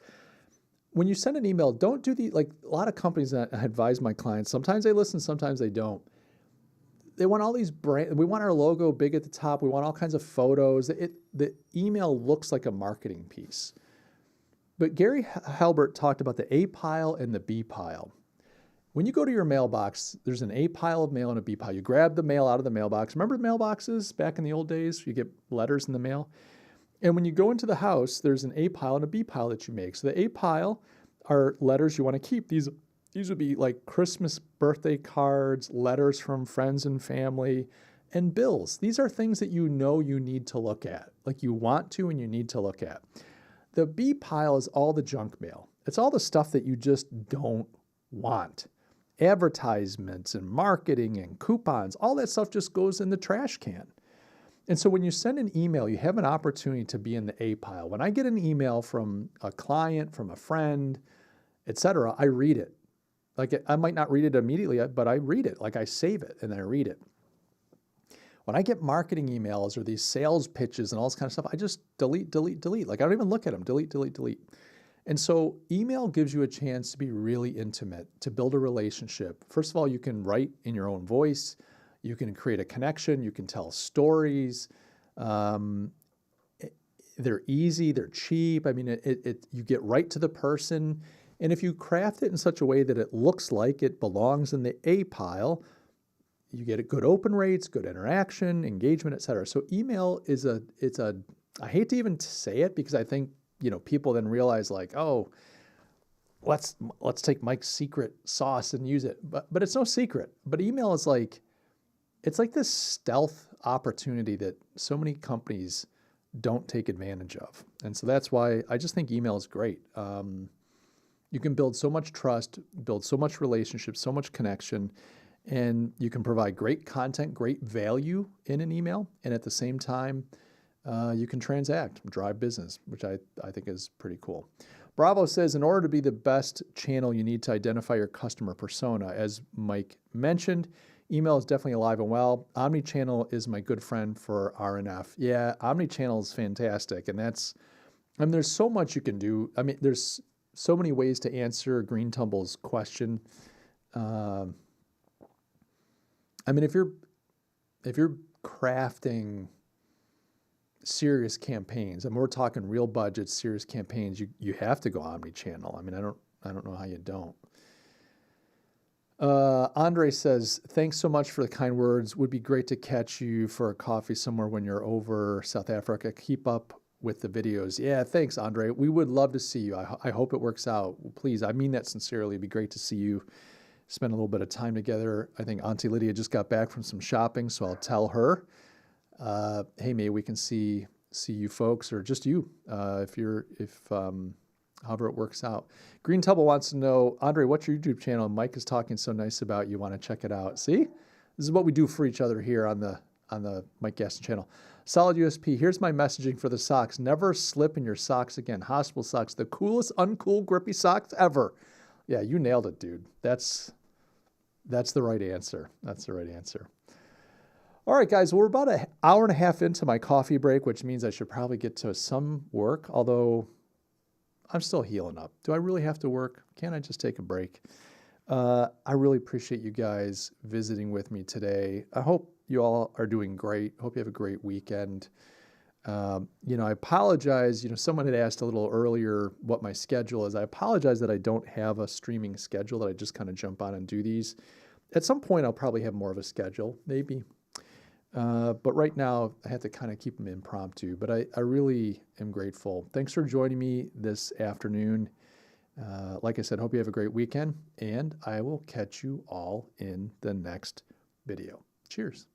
S1: When you send an email, don't do like a lot of companies that I advise my clients. Sometimes they listen, sometimes they don't. They want all these we want our logo big at the top. We want all kinds of photos. The email looks like a marketing piece. But Gary Halbert talked about the A pile and the B pile. When you go to your mailbox, there's an A pile of mail and a B pile. You grab the mail out of the mailbox. Remember mailboxes back in the old days? You get letters in the mail. And when you go into the house, there's an A pile and a B pile that you make. So the A pile are letters you want to keep. These would be like Christmas birthday cards, letters from friends and family, and bills. These are things that you know you need to look at, like you want to and you need to look at. The B pile is all the junk mail. It's all the stuff that you just don't want. Advertisements and marketing and coupons, all that stuff just goes in the trash can. And so when you send an email, you have an opportunity to be in the A pile. When I get an email from a client, from a friend, etc., I read it. Like I might not read it immediately, but I read it. Like I save it and I read it. When I get marketing emails or these sales pitches and all this kind of stuff, I just delete. Like I don't even look at them. Delete. And so email gives you a chance to be really intimate, to build a relationship. First of all, you can write in your own voice. You can create a connection. You can tell stories. They're easy. They're cheap. I mean, you get right to the person. And if you craft it in such a way that it looks like it belongs in the A pile, you get good open rates, good interaction, engagement, et cetera. So email is I hate to even say it because I think, people then realize like, oh, let's take Mike's secret sauce and use it. But it's no secret. But email is it's like this stealth opportunity that so many companies don't take advantage of. And so that's why I just think email is great. You can build so much trust, build so much relationship, so much connection, and you can provide great content, great value in an email. And at the same time, you can transact, drive business, which I think is pretty cool. Bravo says, in order to be the best channel, you need to identify your customer persona. As Mike mentioned, email is definitely alive and well. Omnichannel is my good friend for RNF. Yeah, Omnichannel is fantastic. And there's so much you can do. I mean, there's so many ways to answer Green Tumble's question. I mean, if you're crafting serious campaigns, and we're talking real budget, serious campaigns, you have to go omni-channel. I mean, I don't know how you don't. Andre says, thanks so much for the kind words. Would be great to catch you for a coffee somewhere when you're over South Africa. Keep up with the videos. Yeah, thanks, Andre. We would love to see you. I hope it works out. Please, I mean that sincerely. It'd be great to see you, spend a little bit of time together. I think Auntie Lydia just got back from some shopping, so I'll tell her, hey, maybe we can see you folks, or just you, however it works out. Green Tubble wants to know, Andre, what's your YouTube channel? Mike is talking so nice about you. Want to check it out? See, this is what we do for each other here on the Mike Gaston channel. Solid USP. Here's my messaging for the socks. Never slip in your socks again. Hospital socks, the coolest, uncool, grippy socks ever. Yeah, you nailed it, dude. That's the right answer. That's the right answer. All right, guys, we're about an hour and a half into my coffee break, which means I should probably get to some work, although I'm still healing up. Do I really have to work? Can't I just take a break? I really appreciate you guys visiting with me today. I hope you all are doing great. Hope you have a great weekend. I apologize. Someone had asked a little earlier what my schedule is. I apologize that I don't have a streaming schedule, that I just kind of jump on and do these. At some point, I'll probably have more of a schedule, maybe. But right now, I have to kind of keep them impromptu. But I really am grateful. Thanks for joining me this afternoon. Like I said, hope you have a great weekend, and I will catch you all in the next video. Cheers.